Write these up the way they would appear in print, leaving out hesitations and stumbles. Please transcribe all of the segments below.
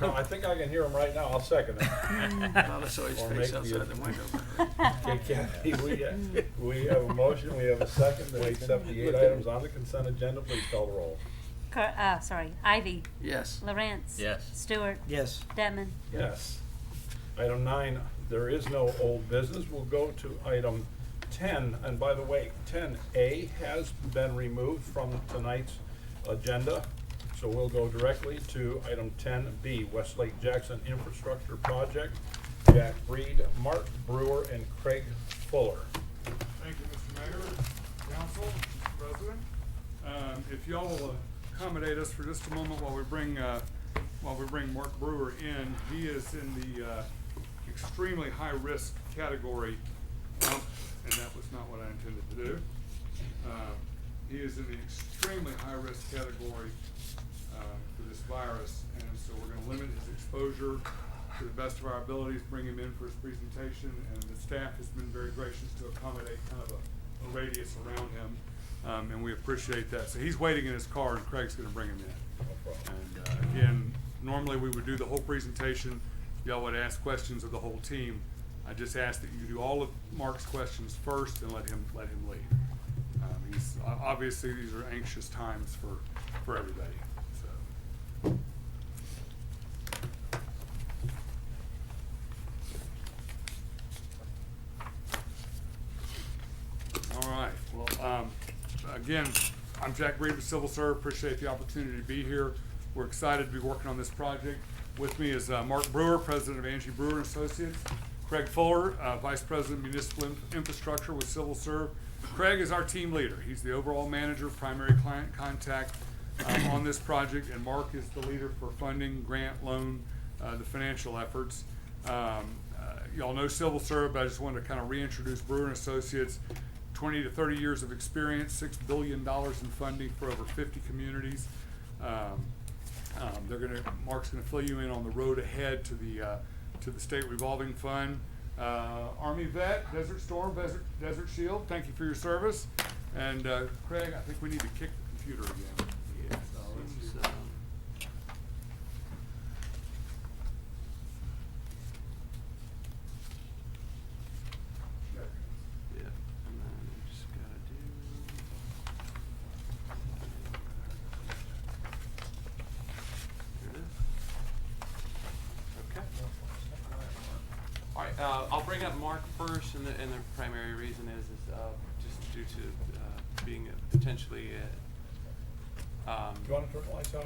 No, I think I can hear him right now. I'll second it. Well, let's always Or face make the- outside the window. Okay, Kathy, we have a motion, we have a second to accept the 8 items on the consent agenda. Please call the roll. Ivy, Yes. Lawrence. Yes. Stewart. Yes. Detman. Yes. Item 9, there is no old business. We'll go to item 10. And by the way, 10A has been removed from tonight's agenda. So we'll go directly to item 10B, Westlake Jackson Infrastructure Project. Jack Reed, Mark Brewer, and Craig Fuller. Thank you, Mr. Mayor, Council, Mr. President. If y'all will accommodate us for just a moment while we bring Mark Brewer in. He is in the extremely high-risk category, and that was not what I intended to do. He is in the extremely high-risk category for this virus, and so we're going to limit his exposure to the best of our abilities, bring him in for his presentation, and the staff has been very gracious to accommodate kind of a radius around him, and we appreciate that. So he's waiting in his car, and Craig's going to bring him in. No problem. And again, normally we would do the whole presentation. Y'all would ask questions of the whole team. I just ask that you do all of Mark's questions first and let him lead. He's obviously these are anxious times for everybody. So. All right. Well, again, I'm Jack Reed with Civil Serve. Appreciate the opportunity to be here. We're excited to be working on this project. With me is Mark Brewer, President of Angie Brewer and Associates. Craig Fuller, Vice President of Municipal Infrastructure with Civil Serve. Craig is our team leader. He's the overall manager, primary client contact on this project, and Mark is the leader for funding, grant, loan, the financial efforts. Y'all know Civil Serve, but I just wanted to kind of reintroduce Brewer and Associates. 20 to 30 years of experience, $6 billion in funding for over 50 communities. Mark's gonna fill you in on the road ahead to the state revolving fund. Army vet, Desert Storm, Desert Shield, thank you for your service. And Craig, I think we need to kick the computer again. Yeah. So let's do Seems, that. Yeah, and then we just gotta do. Here it is. Okay. All right, I'll bring up Mark first, and the primary reason is just due to being potentially Do you want to turn the lights on?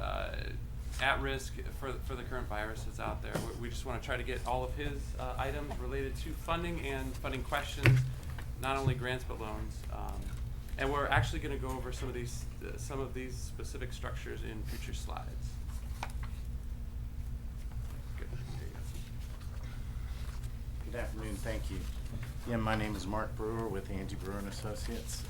at risk for the current virus that's out there. We just want to try to get all of his items related to funding and funding questions, not only grants but loans. And we're actually going to go over some of these specific structures in future slides. Good. There you go. Good afternoon, thank you. Yeah, my name is Mark Brewer with Angie Brewer and Associates.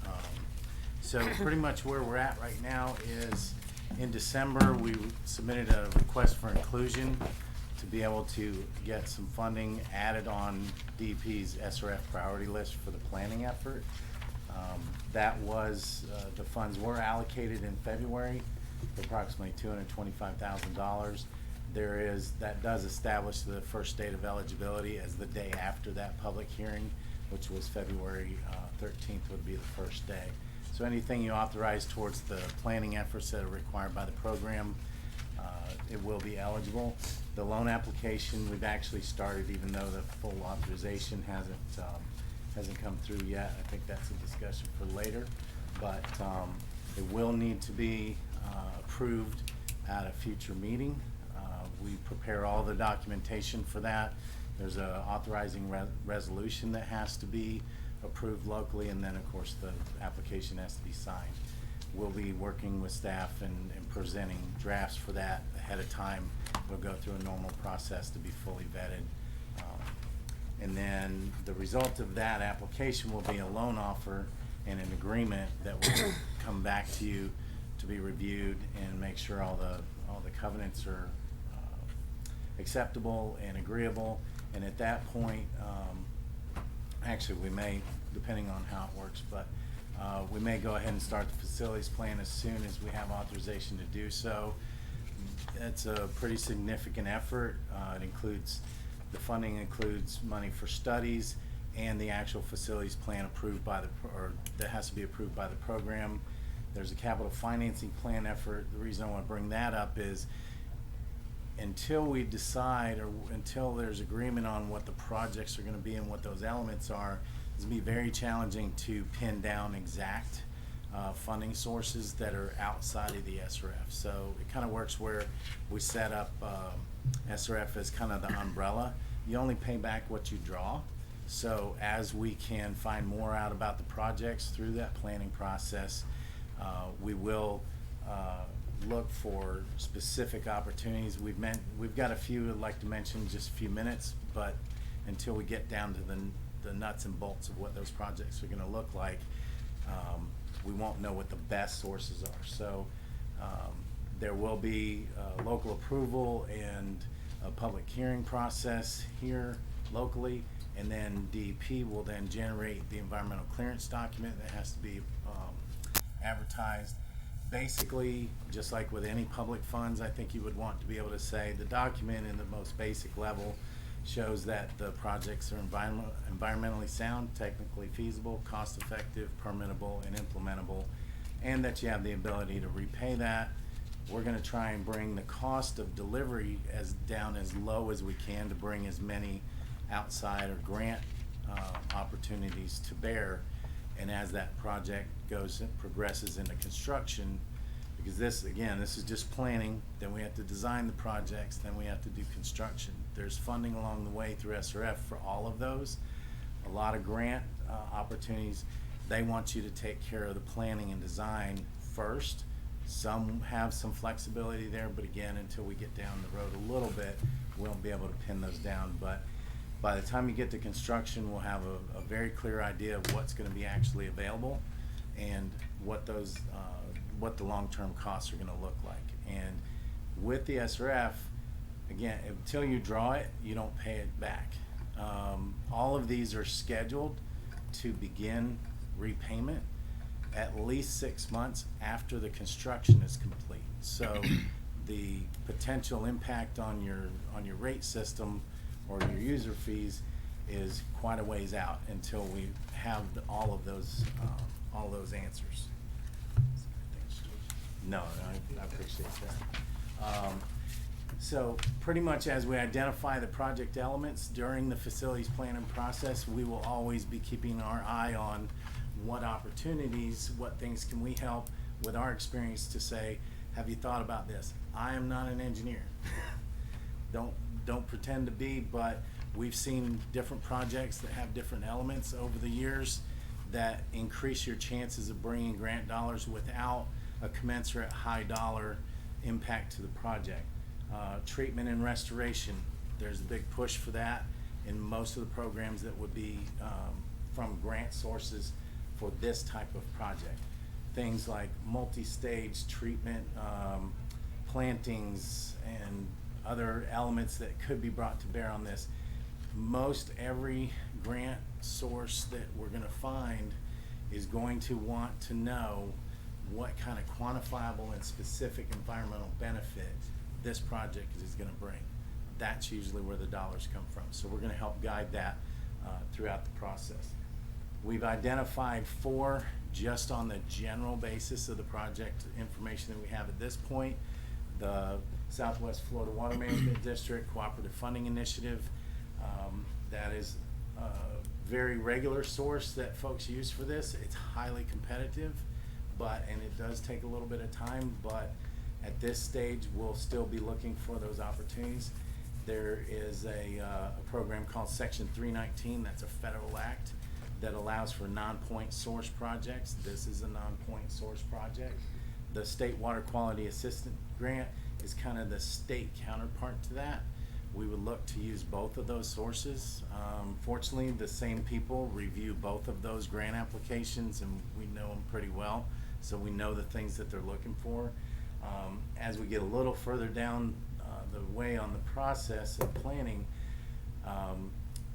So pretty much where we're at right now is in December, we submitted a request for inclusion to be able to get some funding added on DEP's SRF priority list for the planning effort. That was, the funds were allocated in February, approximately $225,000. That does establish the first date of eligibility as the day after that public hearing, which was February 13th would be the first day. So anything you authorize towards the planning efforts that are required by the program, it will be eligible. The loan application, we've actually started, even though the full authorization hasn't come through yet. I think that's a discussion for later, but it will need to be approved at a future meeting. We prepare all the documentation for that. There's a authorizing resolution that has to be approved locally, and then of course the application has to be signed. We'll be working with staff and presenting drafts for that ahead of time. We'll go through a normal process to be fully vetted. And then the result of that application will be a loan offer and an agreement that will come back to you to be reviewed and make sure all the covenants are acceptable and agreeable. And at that point, actually we may, depending on how it works, but we may go ahead and start the facilities plan as soon as we have authorization to do so. It's a pretty significant effort. It includes, the funding includes money for studies and the actual facilities plan approved by the, or that has to be approved by the program. There's a capital financing plan effort. The reason I want to bring that up is until we decide, or until there's agreement on what the projects are going to be and what those elements are, it's going to be very challenging to pin down exact funding sources that are outside of the SRF. So it kind of works where we set up SRF as kind of the umbrella. You only pay back what you draw. So as we can find more out about the projects through that planning process, we will look for specific opportunities. We've got a few I'd like to mention, just a few minutes, but until we get down to the nuts and bolts of what those projects are going to look like, we won't know what the best sources are. So there will be local approval and a public hearing process here locally, and then DEP will then generate the environmental clearance document that has to be advertised. Basically, just like with any public funds, I think you would want to be able to say the document in the most basic level shows that the projects are environmentally sound, technically feasible, cost-effective, permittable, and implementable, and that you have the ability to repay that. We're going to try and bring the cost of delivery down as low as we can to bring as many outside or grant opportunities to bear. And as that project progresses into construction, because this is just planning, then we have to design the projects, then we have to do construction. There's funding along the way through SRF for all of those. A lot of grant opportunities, they want you to take care of the planning and design first. Some have some flexibility there, but again, until we get down the road a little bit, we won't be able to pin those down. But by the time you get to construction, we'll have a very clear idea of what's going to be actually available and what those what the long-term costs are going to look like. And with the SRF, again, until you draw it, you don't pay it back. All of these are scheduled to begin repayment at least 6 months after the construction is complete. So the potential impact on your rate system or your user fees is quite a ways out until we have all of those answers. No, I appreciate that. So pretty much as we identify the project elements during the facilities planning process, we will always be keeping our eye on what opportunities, what things can we help with our experience to say, have you thought about this? I am not an engineer. Don't pretend to be, but we've seen different projects that have different elements over the years that increase your chances of bringing grant dollars without a commensurate high dollar impact to the project. Treatment and restoration, there's a big push for that in most of the programs that would be from grant sources for this type of project. Things like multi-stage treatment, plantings, and other elements that could be brought to bear on this. Most every grant source that we're going to find is going to want to know what kind of quantifiable and specific environmental benefit this project is going to bring. That's usually where the dollars come from. So we're going to help guide that throughout the process. We've identified 4 just on the general basis of the project information that we have at this point. The Southwest Florida Water Management District Cooperative Funding Initiative, that is a very regular source that folks use for this. It's highly competitive, and it does take a little bit of time, but at this stage, we'll still be looking for those opportunities. There is a program called Section 319, that's a federal act that allows for non-point source projects. This is a non-point source project. The State Water Quality Assistant Grant is kind of the state counterpart to that. We would look to use both of those sources. Fortunately, the same people review both of those grant applications, and we know them pretty well, so we know the things that they're looking for. As we get a little further down the way on the process of planning,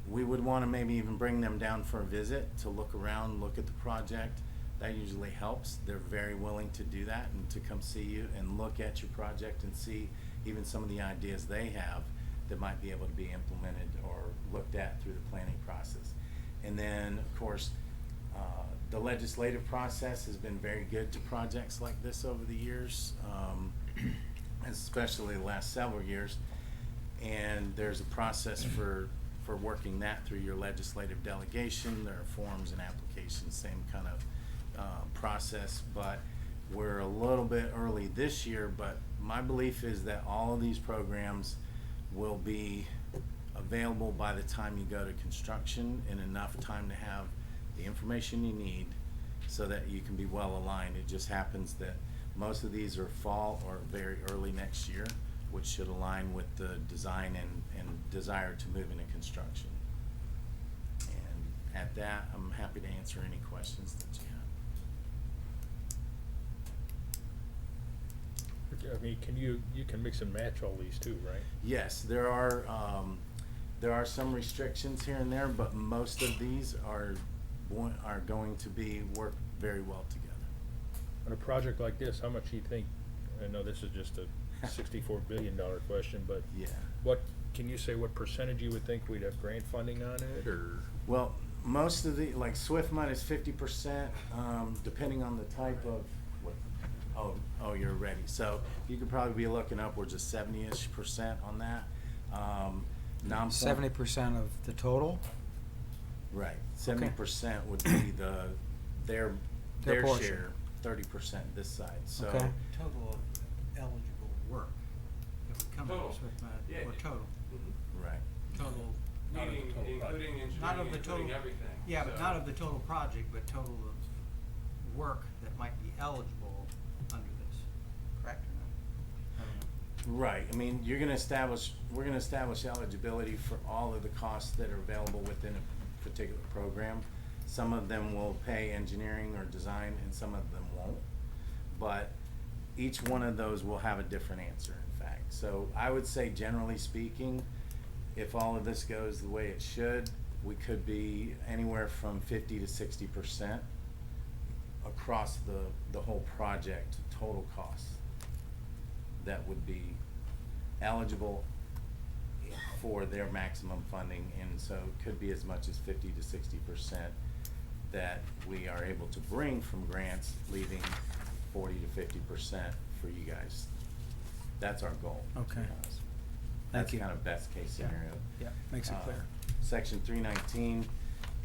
we would want to maybe even bring them down for a visit to look around, look at the project. That usually helps. They're very willing to do that and to come see you and look at your project and see even some of the ideas they have that might be able to be implemented or looked at through the planning process. And then, of course, the legislative process has been very good to projects like this over the years, especially the last several years. And there's a process for working that through your legislative delegation. There are forms and applications, same kind of process, but we're a little bit early this year. But my belief is that all of these programs will be available by the time you go to construction, in enough time to have the information you need so that you can be well aligned. It just happens that most of these are fall or very early next year, which should align with the design and desire to move into construction. And at that, I'm happy to answer any questions that you have. I mean, you can mix and match all these too, right? Yes, there are some restrictions here and there, but most of these are going to be work very well together. On a project like this, how much do you think, I know this is just a $64 billion question, but Yeah. can you say what percentage you would think we'd have grant funding on it, or? Well, most of the, like SwiftMud is 50%, depending on the type of, oh, you're ready. So you could probably be looking upwards of 70-ish% on that. 70% of the total? Right, 70% would be their portion. share, 30% this side, so. Okay. Total of eligible work that would come Total. out of SwiftMud, Yeah. or total, Right, total, not of the Meaning, total project. including engineering, Not of the including total- everything. Yeah, but So- not of the total project, but total of work that might be eligible under this, correct or not? I don't know. right, I mean, we're gonna establish eligibility for all of the costs that are available within a particular program. Some of them will pay engineering or design, and some of them won't. But each one of those will have a different answer, in fact. So I would say, generally speaking, if all of this goes the way it should, we could be anywhere from 50 to 60% across the whole project, total cost, that would be eligible for their maximum funding. And so it could be as much as 50 to 60% that we are able to bring from grants, leaving 40 to 50% for you guys. That's our goal. to be Okay. honest. Thank That's you. kind of best case Yeah. scenario. Yeah, makes it clear. Section 319,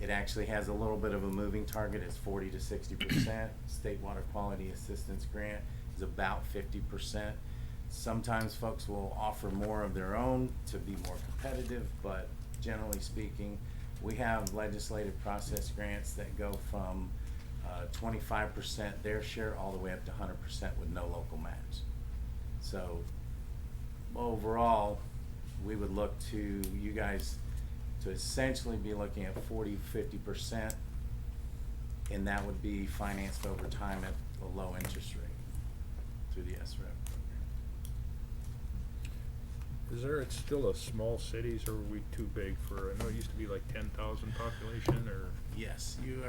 it actually has a little bit of a moving target. It's 40 to 60%. State Water Quality Assistance Grant is about 50%. Sometimes folks will offer more of their own to be more competitive, but generally speaking, we have legislative process grants that go from 25% their share all the way up to 100% with no local match. So overall, we would look to you guys to essentially be looking at 40, 50%, and that would be financed over time at a low interest rate through the SREP program. Is there, it's still a small cities, or are we too big for, I know it used to be like 10,000 population, or? Yes, you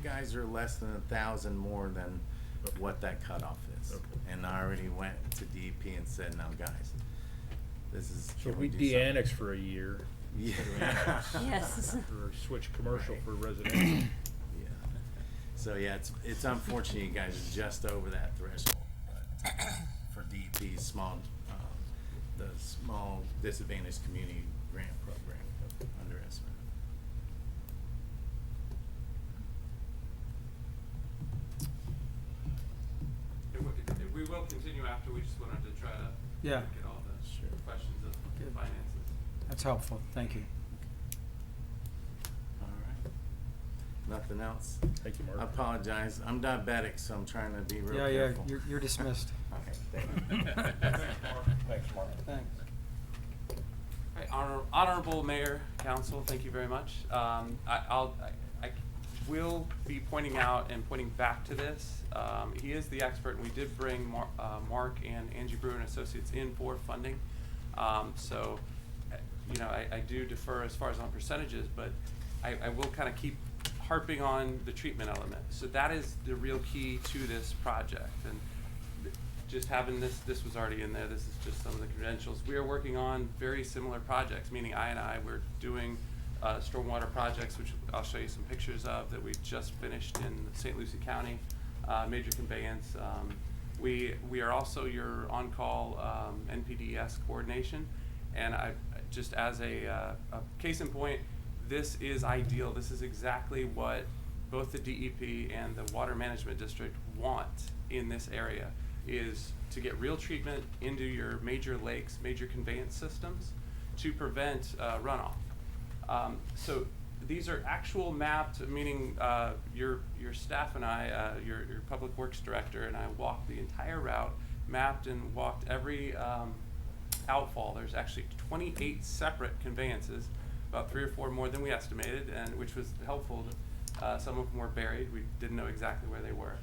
guys are less than 1,000 more than what that cutoff is. Okay. And I already went to DEP and said, no, guys, this is. So can if we do something?" de-annex for a year, Yeah. Yes. or switch commercial Right. for residential? Yeah. So yeah, it's unfortunate you guys are just over that threshold, but for DEP's small, the small disadvantaged community grant program under SREP. We will continue after, we just wanted to try to Yeah. get all the Sure. questions of Good. finances. That's helpful, thank you. All right. Nothing else? Thank you, I Mark. apologize. I'm diabetic, so I'm trying to be real Yeah, careful. you're dismissed. Okay, thank you. Thanks, Mark. Thanks. Right, Honorable Mayor, Council, thank you very much. I will be pointing out and pointing back to this. He is the expert, and we did bring Mark and Angie Brewer and Associates in for funding. So, you know, I do defer as far as on percentages, but I will kind of keep harping on the treatment element. So that is the real key to this project. And just having this was already in there, this is just some of the credentials. We are working on very similar projects, meaning we're doing stormwater projects, which I'll show you some pictures of that we just finished in St. Lucie County, major conveyance. We are also your on-call NPDES coordination, and just as a case in point, this is ideal. This is exactly what both the DEP and the Water Management District want in this area, is to get real treatment into your major lakes, major conveyance systems to prevent runoff. So these are actual mapped, meaning your staff and I, your Public Works Director and I walked the entire route, mapped and walked every outfall. There's actually 28 separate conveyances, about 3 or 4 more than we estimated, and which was helpful. Some of them were buried. We didn't know exactly where they were.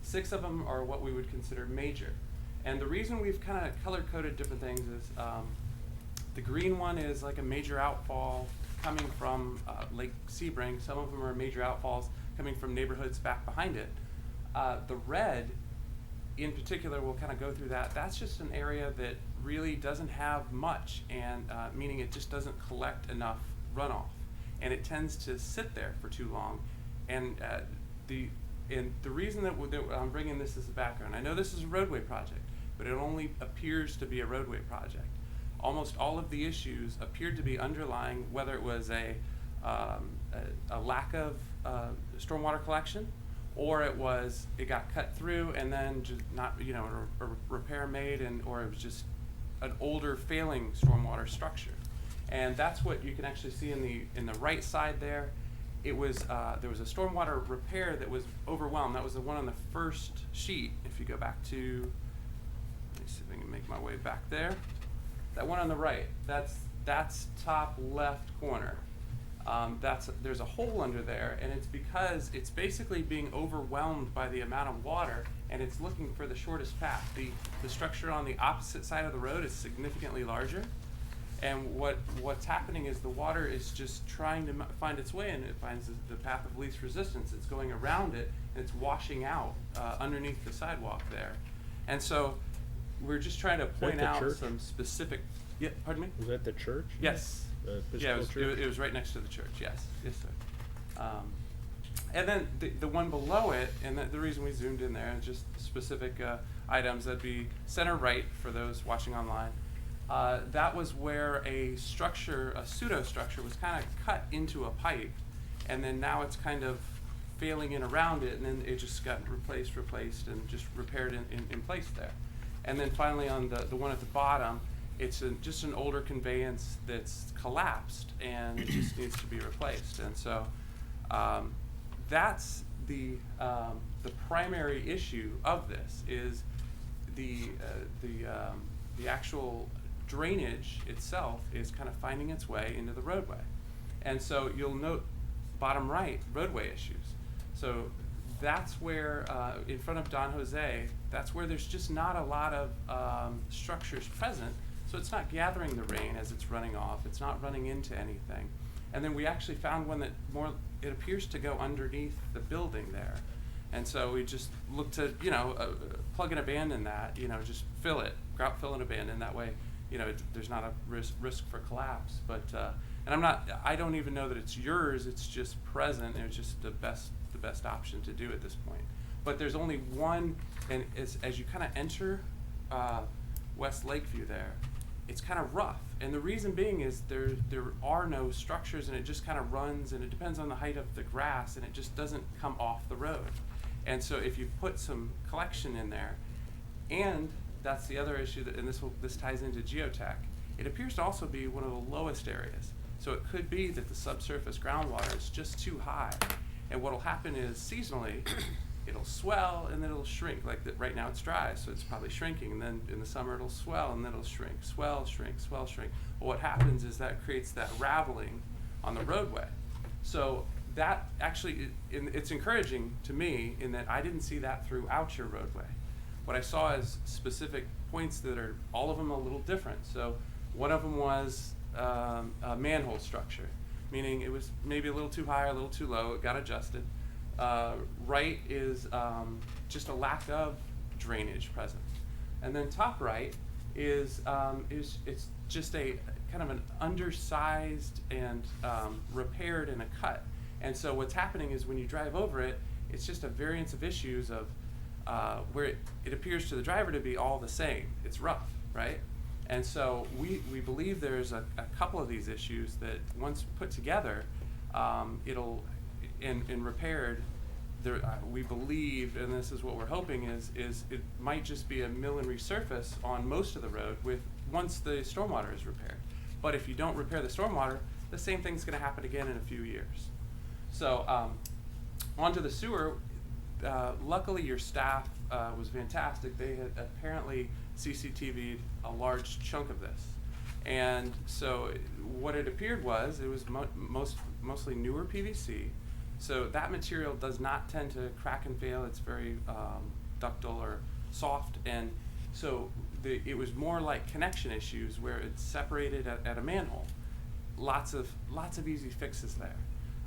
6 of them are what we would consider major. And the reason we've kind of color-coded different things is the green one is like a major outfall coming from Lake Sebring. Some of them are major outfalls coming from neighborhoods back behind it. The red, in particular, we'll kind of go through that. That's just an area that really doesn't have much, and meaning it just doesn't collect enough runoff, and it tends to sit there for too long. And the reason that I'm bringing this as a background, I know this is a roadway project, but it only appears to be a roadway project. Almost all of the issues appeared to be underlying, whether it was a lack of stormwater collection, or it got cut through and then just not, a repair made, or it was just an older failing stormwater structure. And that's what you can actually see in the right side there. It was there was a stormwater repair that was overwhelmed. That was the one on the first sheet. If you go back to, let me see if I can make my way back there. That one on the right, that's top left corner. There's a hole under there, and it's because it's basically being overwhelmed by the amount of water, and it's looking for the shortest path. The structure on the opposite side of the road is significantly larger, and what's happening is the water is just trying to find its way, and it finds the path of least resistance. It's going around it, and it's washing out underneath the sidewalk there. And so we're just trying to point the out church? some specific. Yeah, pardon me? Was that the church? Yes. The Yeah, Episcopal church? it was right next to the church. Yes, yes, sir. And then the one below it, and the reason we zoomed in there is just specific items. That'd be center right for those watching online. That was where a structure, a pseudo structure, was kind of cut into a pipe, and then now it's kind of failing in around it, and then it just got replaced, and just repaired in place there. And then finally on the one at the bottom, it's just an older conveyance that's collapsed, and it just needs to be replaced. And so that's the primary issue of this is the actual drainage itself is kind of finding its way into the roadway. And so you'll note bottom right, roadway issues. So that's where, in front of Don Jose, that's where there's just not a lot of structures present. So it's not gathering the rain as it's running off. It's not running into anything. And then we actually found one that it appears to go underneath the building there. And so we just looked to, plug and abandon that, just fill it, grout, fill and abandon. That way, there's not a risk for collapse. But, and I don't even know that it's yours, it's just present, and it's just the best option to do at this point. But there's only one, and as you kind of enter West Lakeview there, it's kind of rough. And the reason being is there are no structures, and it just kind of runs, and it depends on the height of the grass, and it just doesn't come off the road. And so if you put some collection in there, and that's the other issue, and this ties into geotech, it appears to also be one of the lowest areas. So it could be that the subsurface groundwater is just too high. And what'll happen is seasonally, it'll swell and then it'll shrink. Like right now it's dry, so it's probably shrinking. And then in the summer it'll swell and then it'll shrink, swell, shrink, swell, shrink. Well, what happens is that creates that raveling on the roadway. So that actually, it's encouraging to me in that I didn't see that throughout your roadway. What I saw is specific points that are, all of them a little different. So one of them was a manhole structure, meaning it was maybe a little too high or a little too low, it got adjusted. Right is just a lack of drainage present. And then top right is it's just a kind of an undersized and repaired in a cut. And so what's happening is when you drive over it, it's just a variance of issues of where it appears to the driver to be all the same. It's rough, right? And so we believe there's a couple of these issues that once put together, it'll, and repaired, there, we believe, and this is what we're hoping, is it might just be a mill and resurface on most of the road with once the stormwater is repaired. But if you don't repair the stormwater, the same thing's gonna happen again in a few years. So onto the sewer, luckily your staff was fantastic. They had apparently CCTV'd a large chunk of this. And so what it appeared was, it was mostly newer PVC. So that material does not tend to crack and fail. It's very ductile or soft. And so it was more like connection issues where it's separated at a manhole. Lots of easy fixes there.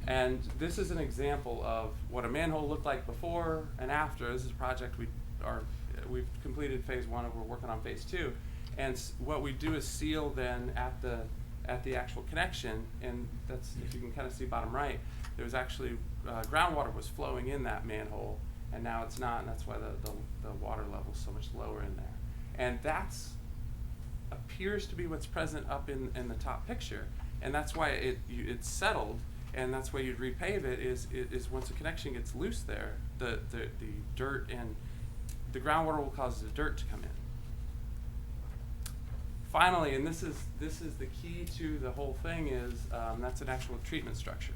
And this is an example of what a manhole looked like before and after. This is a project we've completed phase 1 and we're working on phase 2. And what we do is seal then at the actual connection, and that's, if you can kind of see bottom right, there was actually groundwater was flowing in that manhole, and now it's not, and that's why the water level is so much lower in there. And that's appears to be what's present up in the top picture, and that's why it's settled, and that's why you'd repave it is once the connection gets loose there, the dirt and the groundwater will cause the dirt to come in. Finally, and this is the key to the whole thing, is that's an actual treatment structure.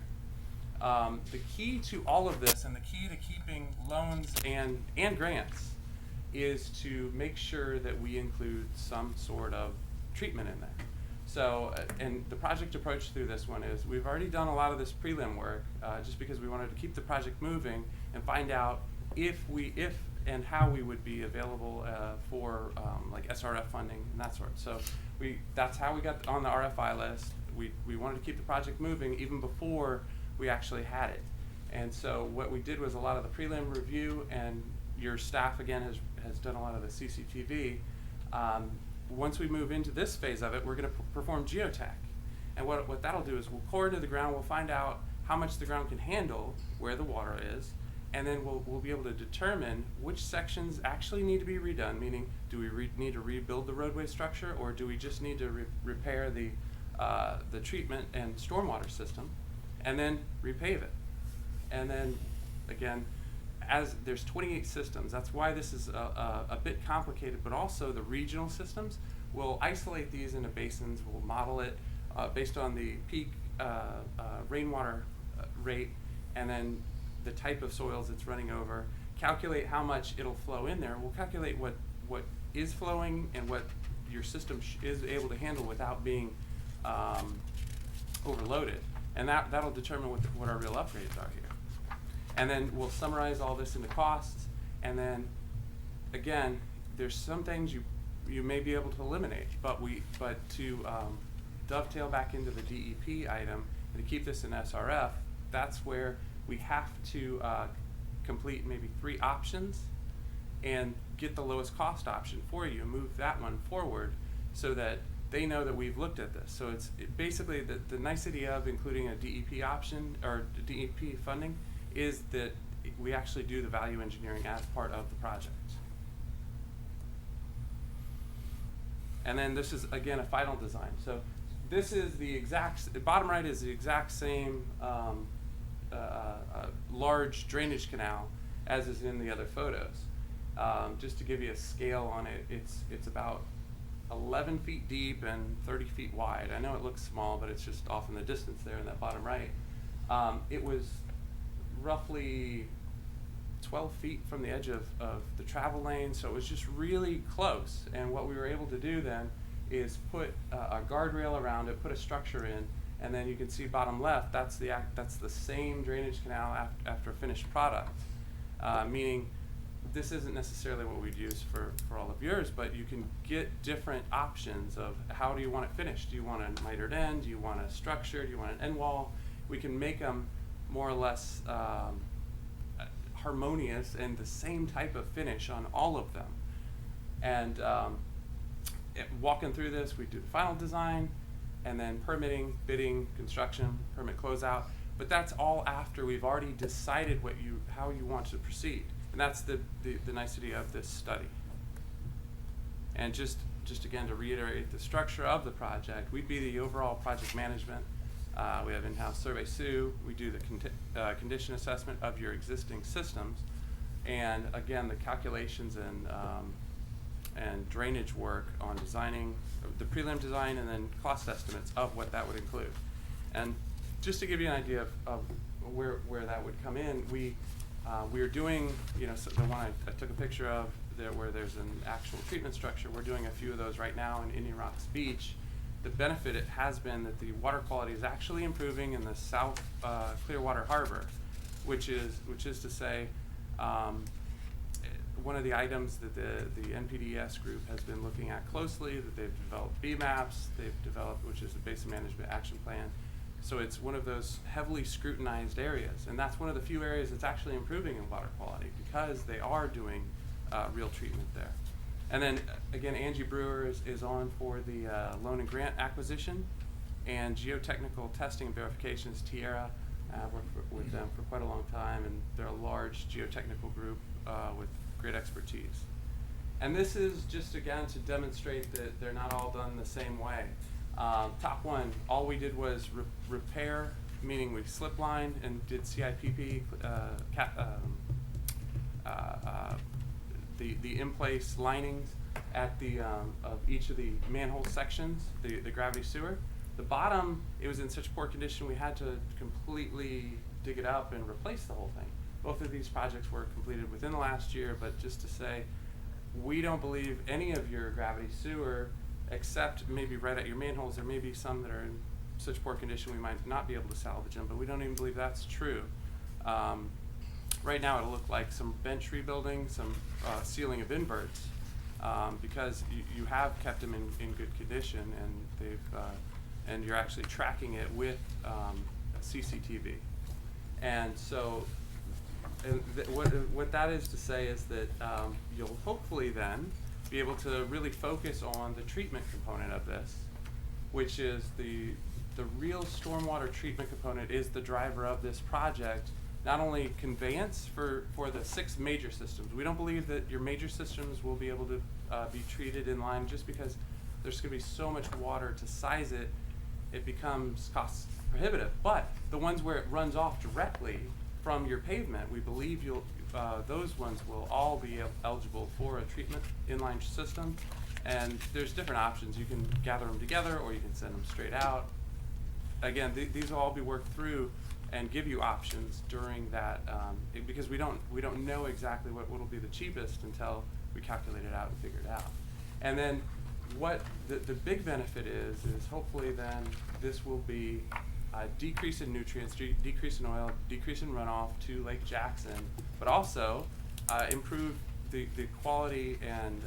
The key to all of this and the key to keeping loans and grants is to make sure that we include some sort of treatment in there. So, and the project approach through this one is we've already done a lot of this prelim work just because we wanted to keep the project moving and find out if and how we would be available for like SRF funding and that sort. So that's how we got on the RFI list. We wanted to keep the project moving even before we actually had it. And so what we did was a lot of the prelim review, and your staff again has done a lot of the CCTV. Once we move into this phase of it, we're gonna perform geotech. And what that'll do is we'll core into the ground, we'll find out how much the ground can handle, where the water is, and then we'll be able to determine which sections actually need to be redone, meaning do we need to rebuild the roadway structure, or do we just need to repair the treatment and stormwater system, and then repave it. And then again, as there's 28 systems, that's why this is a bit complicated, but also the regional systems, we'll isolate these into basins, we'll model it based on the peak rainwater rate, and then the type of soils it's running over, calculate how much it'll flow in there. We'll calculate what is flowing and what your system is able to handle without being overloaded. And that'll determine what our real upgrades are here. And then we'll summarize all this into costs, and then again, there's some things you may be able to eliminate, but to dovetail back into the DEP item and to keep this in SRF, that's where we have to complete maybe 3 options and get the lowest cost option for you, move that one forward so that they know that we've looked at this. So it's basically the nicety of including a DEP option or DEP funding is that we actually do the value engineering as part of the project. And then this is again a final design. So this is the exact, bottom right is the exact same large drainage canal as is in the other photos. Just to give you a scale on it, it's about 11 feet deep and 30 feet wide. I know it looks small, but it's just off in the distance there in that bottom right. It was roughly 12 feet from the edge of the travel lane, so it was just really close. And what we were able to do then is put a guardrail around it, put a structure in, and then you can see bottom left, that's the same drainage canal after finished product, meaning this isn't necessarily what we'd use for all of yours, but you can get different options of how do you want it finished. Do you want a mitered end? Do you want a structure? Do you want an end wall? We can make them more or less harmonious and the same type of finish on all of them. And walking through this, we do the final design, and then permitting, bidding, construction, permit closeout. But that's all after we've already decided how you want to proceed. And that's the nicety of this study. And just again, to reiterate the structure of the project, we'd be the overall project management. We have in-house survey Sue. We do the condition assessment of your existing systems. And again, the calculations and drainage work on designing the prelim design and then cost estimates of what that would include. And just to give you an idea of where that would come in, we are doing, so the one I took a picture of there where there's an actual treatment structure. We're doing a few of those right now in Indian Rocks Beach. The benefit it has been that the water quality is actually improving in the South Clearwater Harbor, which is to say, one of the items that the NPDES group has been looking at closely, that they've developed BMAPs, they've developed, which is the Basin Management Action Plan. So it's one of those heavily scrutinized areas, and that's one of the few areas that's actually improving in water quality because they are doing real treatment there. And then again, Angie Brewer is on for the loan and grant acquisition and geotechnical testing and verifications. Tierra, worked with them for quite a long time, and they're a large geotechnical group with great expertise. And this is just again to demonstrate that they're not all done the same way. Top one, all we did was repair, meaning we slip lined and did CIPP, the in-place linings at the of each of the manhole sections, the gravity sewer. The bottom, it was in such poor condition we had to completely dig it up and replace the whole thing. Both of these projects were completed within the last year, but just to say, we don't believe any of your gravity sewer, except maybe right at your manholes, there may be some that are in such poor condition we might not be able to salvage them, but we don't even believe that's true. Right now it'll look like some bench rebuilding, some sealing of inverts, because you have kept them in good condition, and they've and you're actually tracking it with CCTV. And so what that is to say is that you'll hopefully then be able to really focus on the treatment component of this, which is the real stormwater treatment component is the driver of this project. Not only conveyance for the 6 major systems. We don't believe that your major systems will be able to be treated in line just because there's going to be so much water to size it, it becomes cost prohibitive. But the ones where it runs off directly from your pavement, we believe those ones will all be eligible for a treatment inline system. And there's different options. You can gather them together or you can send them straight out. Again, these will all be worked through and give you options during that, because we don't know exactly what will be the cheapest until we calculate it out and figure it out. And then what the big benefit is hopefully then this will be a decrease in nutrients, decrease in oil, decrease in runoff to Lake Jackson, but also improve the quality and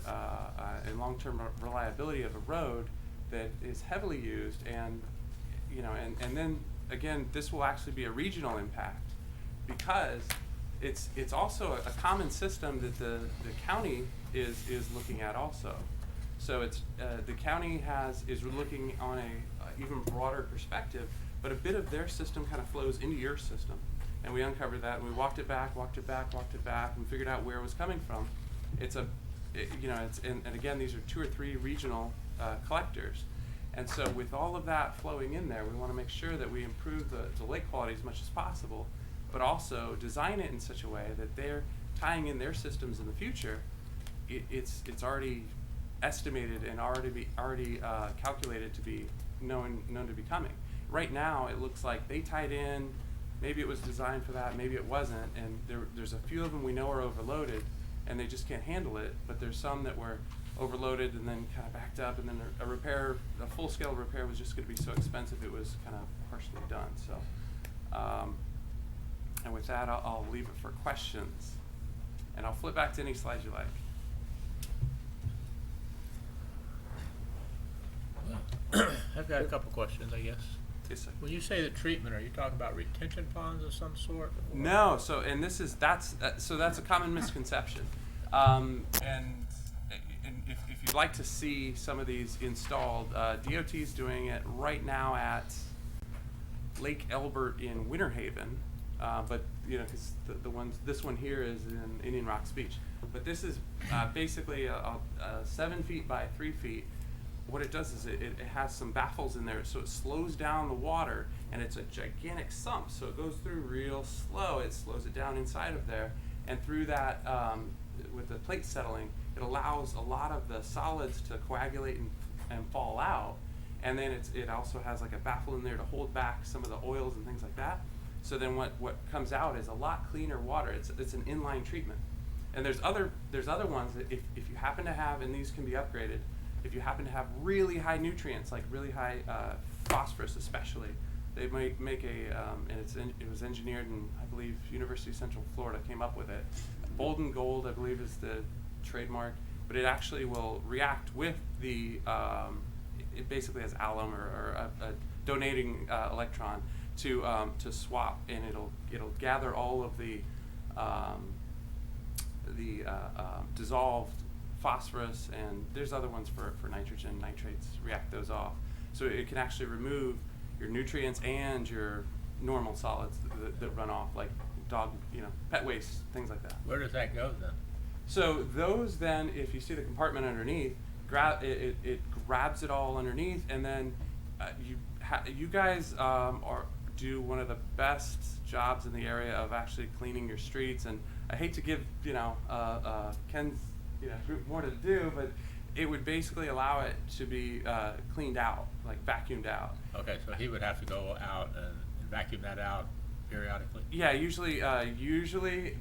long-term reliability of a road that is heavily used, and and then again, this will actually be a regional impact because it's also a common system that the county is looking at also. So it's the county is looking on a even broader perspective, but a bit of their system kind of flows into your system, and we uncovered that and we walked it back, and figured out where it was coming from. And again, these are 2 or 3 regional collectors. And so with all of that flowing in there, we want to make sure that we improve the lake quality as much as possible, but also design it in such a way that they're tying in their systems in the future. It's already estimated and already calculated to be known to be coming. Right now, it looks like they tied in, maybe it was designed for that, maybe it wasn't, and there's a few of them we know are overloaded, and they just can't handle it, but there's some that were overloaded and then kind of backed up, and then a full-scale repair was just going to be so expensive it was kind of partially done. So, and with that, I'll leave it for questions, and I'll flip back to any slides you like. I've got a couple questions, I guess. Yes, sir. When you say the treatment, are you talking about retention ponds of some sort? Or? No, so and that's a common misconception, and we'd like to see some of these installed. DOT's doing it right now at Lake Elbert in Winter Haven, but you know, because this one here is in Indian Rocks Beach. But this is basically a 7 feet by 3 feet. What it does is it has some baffles in there, so it slows down the water, and it's a gigantic sump, so it goes through real slow. It slows it down inside of there, and through that, with the plate settling, it allows a lot of the solids to coagulate and fall out. And then it also has like a baffle in there to hold back some of the oils and things like that. So then what comes out is a lot cleaner water. It's an inline treatment. And there's other ones that if you happen to have, and these can be upgraded, if you happen to have really high nutrients, like really high phosphorus especially, they might make it was engineered in, I believe, University of Central Florida came up with it. Bolden Gold, I believe, is the trademark, but it actually will react with the, it basically has alum or a donating electron to swap, and it'll gather all of the dissolved phosphorus, and there's other ones for nitrogen, nitrates, react those off. So it can actually remove your nutrients and your normal solids that run off, like dog, pet waste, things like that. Where does that go then? So those then, if you see the compartment underneath, it grabs it all underneath, and then you guys do one of the best jobs in the area of actually cleaning your streets. And I hate to give Ken's group more to do, but it would basically allow it to be cleaned out, like vacuumed out. Okay, so he would have to go out and vacuum that out periodically? Yeah, usually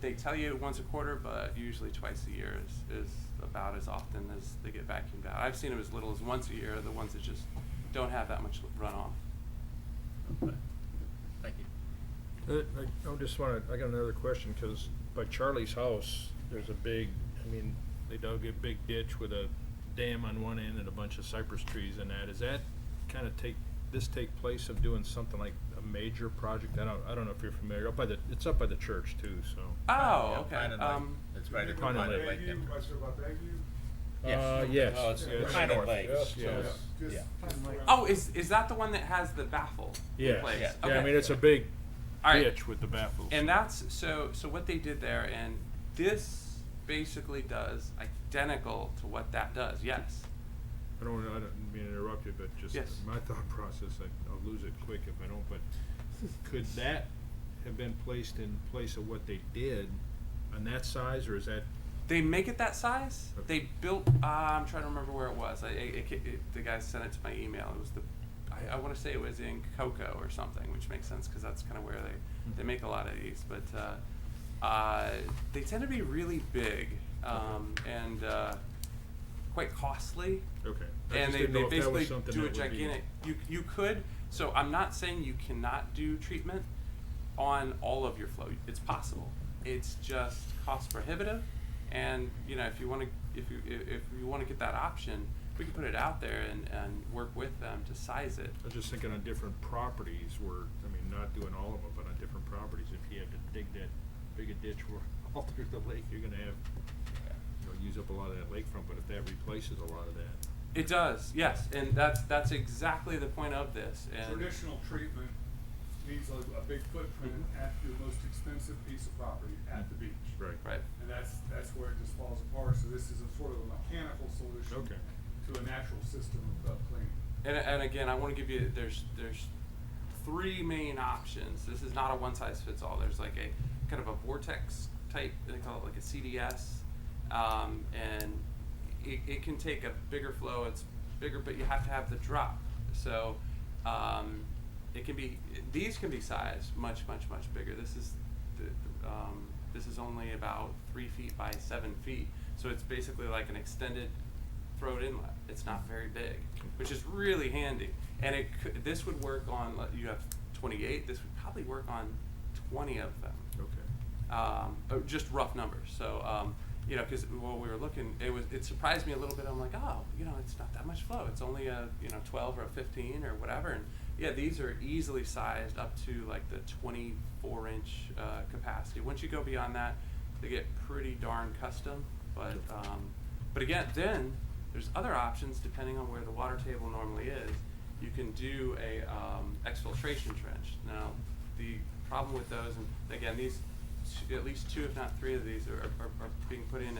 they tell you once a quarter, but usually twice a year is about as often as they get vacuumed out. I've seen them as little as once a year, the ones that just don't have that much runoff. Okay. Thank you. I got another question, because by Charlie's house, there's a big, they dug a big ditch with a dam on one end and a bunch of cypress trees and that. Is that kind of take place of doing something like a major project? I don't know if you're familiar. It's up by the church too, so. Oh, okay. It's right at Pine and Lake. Lake. Question about Bayview? Yes. Oh, it's Yes. Pine and Lake. Yes, Yeah, yes. just- Yeah. Oh, is that the one that has the baffle in Yes. place? Yeah, Okay. it's a big All right. ditch with the baffles. And that's so what they did there, and this basically does identical to what that does. Yes. I don't mean to interrupt you, but just Yes. my thought process, I'll lose it quick if I don't, but could that have been placed in place of what they did on that size, or is that? They make it that size. Okay. They built. I'm trying to remember where it was. The guy sent it to my email. It was I want to say it was in Cocoa or something, which makes sense because that's kind of where they make a lot of these. But they tend to be really big and quite costly. Okay. I And just they didn't know if that was basically something do a that would be- gigantic. You could. So I'm not saying you cannot do treatment on all of your flow. It's possible. It's just cost prohibitive, and if you want to get that option, we can put it out there and work with them to size it. I was just thinking on different properties where, not doing all of them, but on different properties, if you had to dig that big a ditch where all through the lake, you're gonna have, use up a lot of that lakefront, but if that replaces a lot of that. It does, yes, and that's exactly the point of this. And Traditional treatment needs a big footprint at your most expensive piece of property at the beach. Right. right. And that's where it just falls apart. So this is a sort of a mechanical solution Okay. to a natural system of cleaning. And again, I want to give you there's 3 main options. This is not a one size fits all. There's like a kind of a vortex type. They call it like a CDS, and it can take a bigger flow. It's bigger, but you have to have the drop. So these can be sized much bigger. This is only about 3 feet by 7 feet. So it's basically like an extended throat inlet. It's not very big, which is really handy. And this would work on, you have 28, this would probably work on 20 of them. Okay. Just rough numbers. So, because when we were looking, it surprised me a little bit. I'm like, oh, it's not that much flow. It's only a 12 or a 15 or whatever. And yeah, these are easily sized up to like the 24-inch capacity. Once you go beyond that, they get pretty darn custom. But again, then There's other options depending on where the water table normally is. You can do a exfiltration trench. Now, the problem with those, and again, these at least 2, if not 3 of these are being put in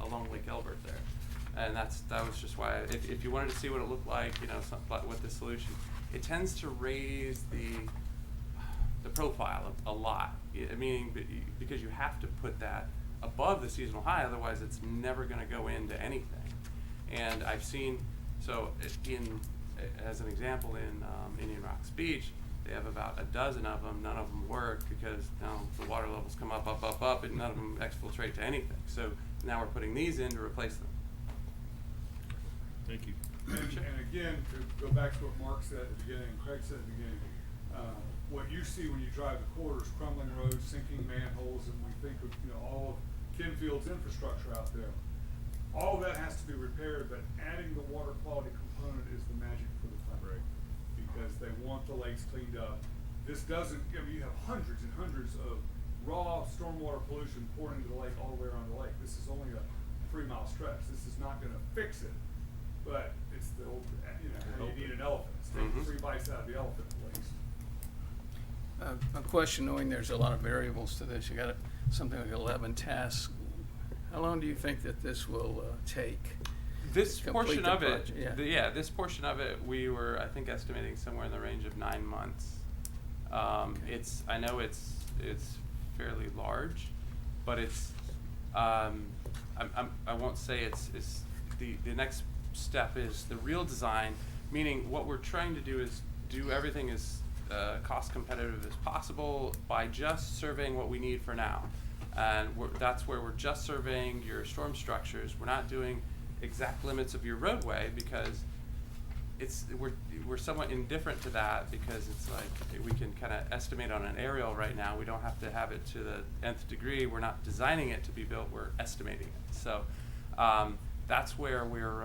along Lake Elbert there, and that was just why. If you wanted to see what it looked like, you know, with the solution, it tends to raise the profile a lot. Meaning, because you have to put that above the seasonal high, otherwise it's never going to go into anything. And I've seen, so as an example, in Indian Rocks Beach, they have about a dozen of them. None of them work because now the water levels come up, and none of them exfiltrate to anything. So now we're putting these in to replace them. Thank you. And again, to go back to what Mark said at the beginning, Craig said at the beginning, what you see when you drive the corridors, crumbling roads, sinking manholes, and we think of, you know, all of Kenfield's infrastructure out there. All of that has to be repaired, but adding the water quality component is the magic for the fund. Right. Because they want the lakes cleaned up. This doesn't, I mean, you have hundreds and hundreds of raw stormwater pollution pouring into the lake all the way around the lake. This is only a 3-mile stretch. This is not gonna fix it, but it's the old, you know, how you need an elephant. It's taking 3 bites out of the elephant at least. A question, knowing there's a lot of variables to this, you got something like 11 tasks. How long do you think that this will take? This Complete portion the of it, project, yeah. this portion of it, we were, I think, estimating somewhere in the range of 9 months. Okay. I know it's fairly large, but it's, I won't say it's the next step is the real design, meaning what we're trying to do is do everything as cost competitive as possible by just surveying what we need for now. And that's where we're just surveying your storm structures. We're not doing exact limits of your roadway because we're somewhat indifferent to that, because it's like we can kind of estimate on an aerial right now. We don't have to have it to the nth degree. We're not designing it to be built. We're estimating it. So that's where we're,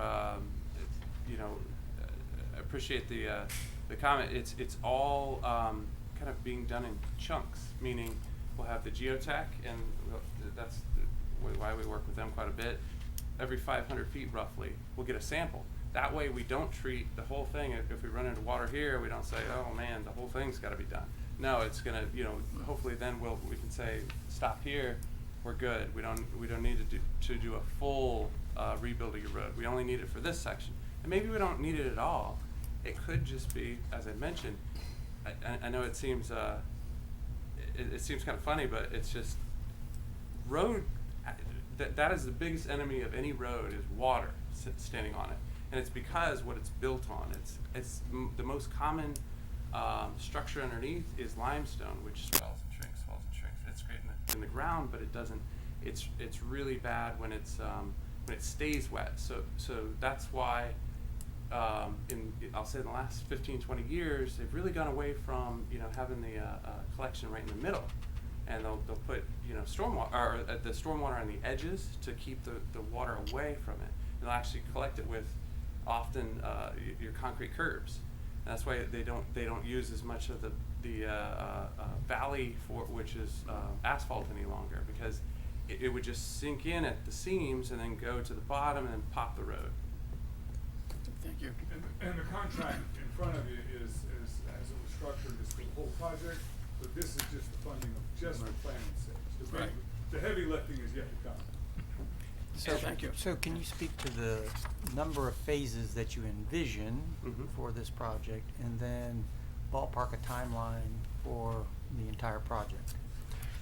you know, appreciate the comment. It's all kind of being done in chunks, meaning we'll have the geotech, and that's why we work with them quite a bit. Every 500 feet roughly, we'll get a sample. That way we don't treat the whole thing. If we run into water here, we don't say, oh man, the whole thing's got to be done. No, it's gonna, you know, hopefully then we can say, stop here, we're good. We don't need to do a full rebuild of your road. We only need it for this section, and maybe we don't need it at all. It could just be, as I mentioned, I know it seems it seems kind of funny, but it's just road. That is the biggest enemy of any road is water standing on it, and it's because what it's built on. It's the most common structure underneath is limestone, which swells and shrinks. It's great in the ground, but it doesn't. It's really bad when it's when it stays wet. So that's why I'll say in the last 15-20 years they've really gone away from, you know, having the collection right in the middle. And they'll put, you know, stormwater, or the stormwater on the edges to keep the water away from it. And they'll actually collect it with often your concrete curbs. And that's why they don't use as much of the valley which is asphalt any longer, because it would just sink in at the seams and then go to the bottom and then pop the road. Thank you. And the contract in front of you is as it was structured, is the whole project. But this is just the funding of just the planning stage. Right. The heavy lifting is yet to come. So thank you. So can you speak to the number of phases that you envision Mhm. for this project, and then ballpark a timeline for the entire project?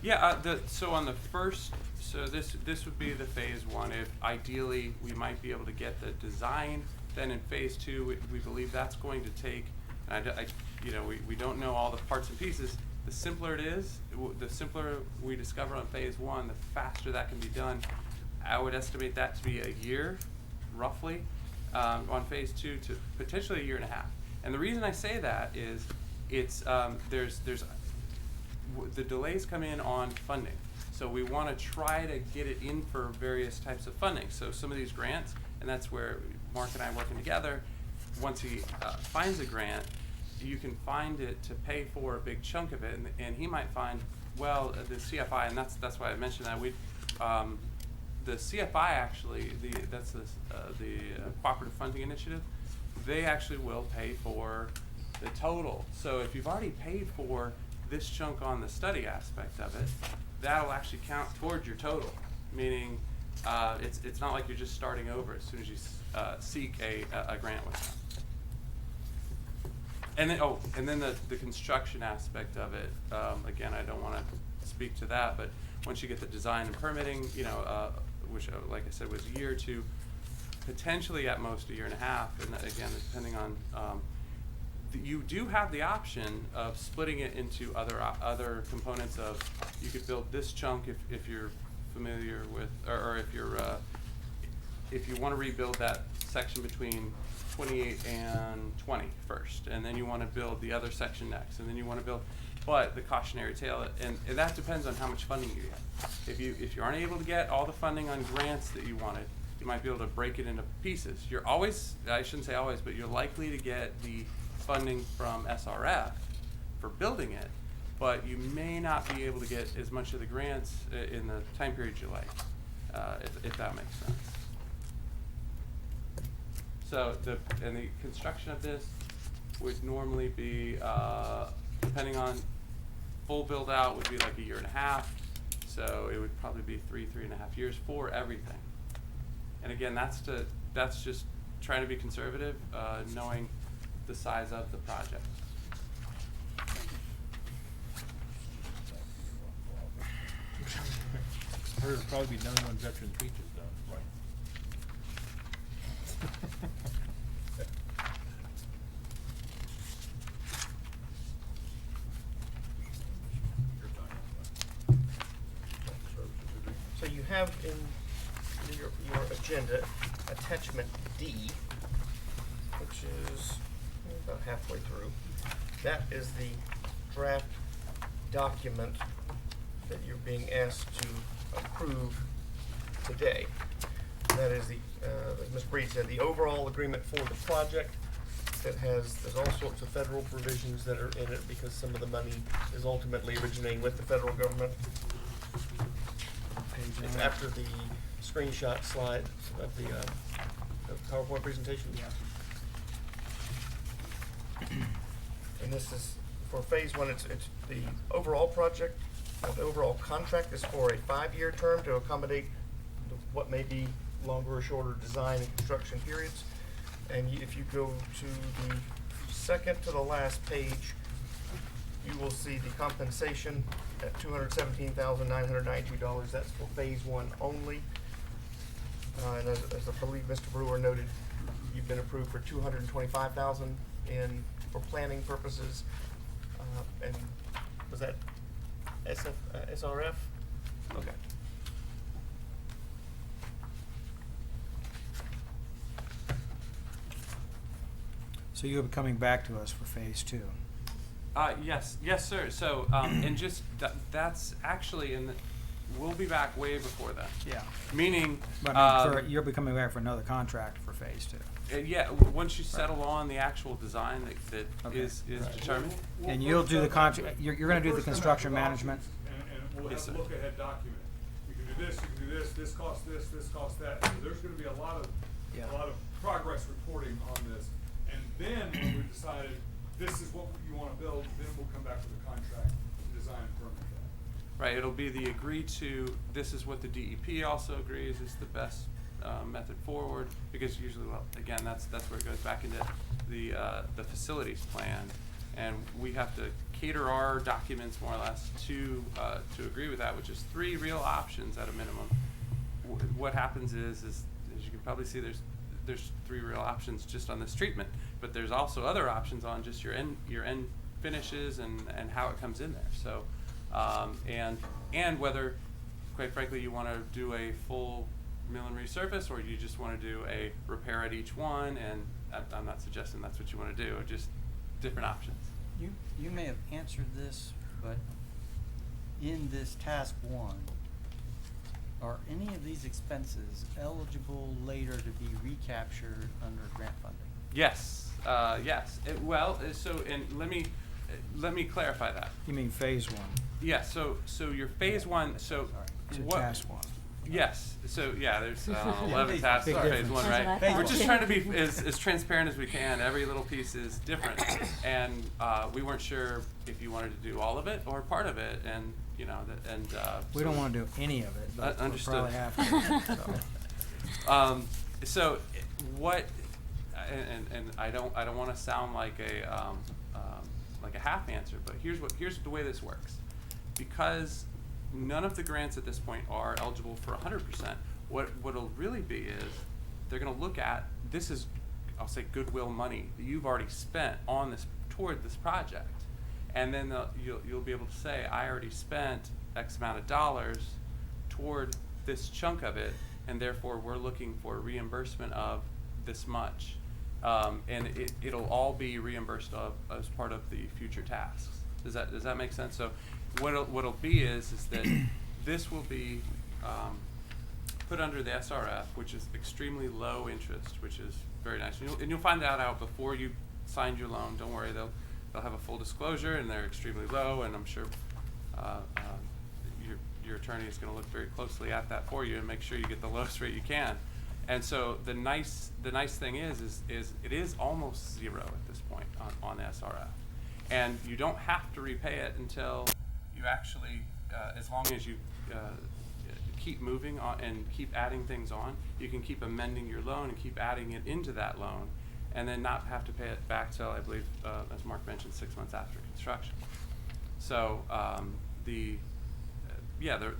Yeah, so on the first, this would be the phase 1. If ideally we might be able to get the design, then in phase 2 we believe that's going to take, and we don't know all the parts and pieces. The simpler it is, the simpler we discover on phase 1, the faster that can be done. I would estimate that to be a year, roughly, on phase 2 to potentially a year and a half. And the reason I say that is it's the delays come in on funding. So we want to try to get it in for various types of funding. So some of these grants, and that's where Mark and I are working together. Once he finds a grant, you can find it to pay for a big chunk of it, and he might find, well, the CFI, and that's why I mentioned that the CFI actually, that's the Cooperative Funding Initiative, they actually will pay for the total. So if you've already paid for this chunk on the study aspect of it, that'll actually count towards your total, meaning it's not like you're just starting over as soon as you seek a grant with them. And then, the construction aspect of it, again, I don't want to speak to that, but once you get the design and permitting, which, like I said, was a year or two, potentially at most a year and a half, and again, depending on, you do have the option of splitting it into other components of, you could build this chunk if you're familiar with, or if you want to rebuild that section between 28 and 20 first, and then you want to build the other section next, and then you want to build, but the cautionary tale, and that depends on how much funding you get. If you aren't able to get all the funding on grants that you wanted, you might be able to break it into pieces. You're always, I shouldn't say always, but you're likely to get the funding from SRF for building it, but you may not be able to get as much of the grants in the time period you like, if that makes sense. So the construction of this would normally be, depending on full build out, would be like a year and a half. So it would probably be 3.5 years for everything. And again, that's just trying to be conservative, knowing the size of the project. Or it'll probably be done when Veterans Beach is done. So you have in your agenda attachment D, which is about halfway through. That is the draft document that you're being asked to approve today. That is as Ms. Breed said, the overall agreement for the project that there's all sorts of federal provisions that are in it because some of the money is ultimately originating with the federal government. It's after the screenshot slide of the PowerPoint presentation. And this is for phase one. It's the overall project. The overall contract is for a 5-year term to accommodate what may be longer or shorter design and construction periods. And if you go to the second to the last page, you will see the compensation at $217,992. That's for phase one only. And as I believe Mr. Brewer noted, you've been approved for $225,000 for planning purposes. And was that SRF? Okay. So you'll be coming back to us for phase two? Yes, sir. So, and just that's actually we'll be back way before then. Yeah. Meaning, But I mean, you'll be coming back for another contract for phase two? yeah, once you settle on the actual design that Okay. is determined. And you'll do the contract, you're gonna do the construction management? And we'll Yes, have sir. a look-ahead document. You can do this, you can do this costs this costs that. So there's gonna be a lot of progress reporting on this. And then when we've decided this is what you wanna build, then we'll come back with a contract to design and permit that. Right, it'll be the agreed to, this is what the DEP also agrees is the best method forward, because usually, well, again, that's where it goes back into the facilities plan. And we have to cater our documents more or less to agree with that, which is 3 real options at a minimum. What happens is, as you can probably see, there's 3 real options just on this treatment, but there's also other options on just your end finishes and how it comes in there. So, and whether, quite frankly, you want to do a full mill and resurface, or you just want to do a repair at each one, and I'm not suggesting that's what you want to do, just different options. You may have answered this, but in this task one, are any of these expenses eligible later to be recaptured under grant funding? Yes, yes. And let me clarify that. You mean phase one? Yeah, so your phase one, so Sorry, to what? task one. Yes, so yeah, there's 11 Big tasks in phase difference. one, That's right? what I We're thought. just trying to be as transparent as we can. Every little piece is different, and we weren't sure if you wanted to do all of it or part of it, and you know, We don't wanna do any of it, but we'll Understood. probably have to, so. So what, and I don't want to sound like a half answer, but here's the way this works. Because none of the grants at this point are eligible for 100%. What'll really be is they're going to look at this is, I'll say, goodwill money that you've already spent on this toward this project, and then you'll be able to say, I already spent X amount of dollars toward this chunk of it, and therefore we're looking for reimbursement of this much, and it'll all be reimbursed as part of the future tasks. Does that make sense? So what'll be is that this will be put under the SRF, which is extremely low interest, which is very nice. And you'll find that out before you signed your loan. Don't worry, they'll have a full disclosure, and they're extremely low. And I'm sure your attorney is going to look very closely at that for you and make sure you get the lowest rate you can. And so the nice thing is it is almost zero at this point on the SRF, and you don't have to repay it until you actually, as long as you keep moving on and keep adding things on, you can keep amending your loan and keep adding it into that loan, and then not have to pay it back till, I believe, as Mark mentioned, 6 months after construction. So the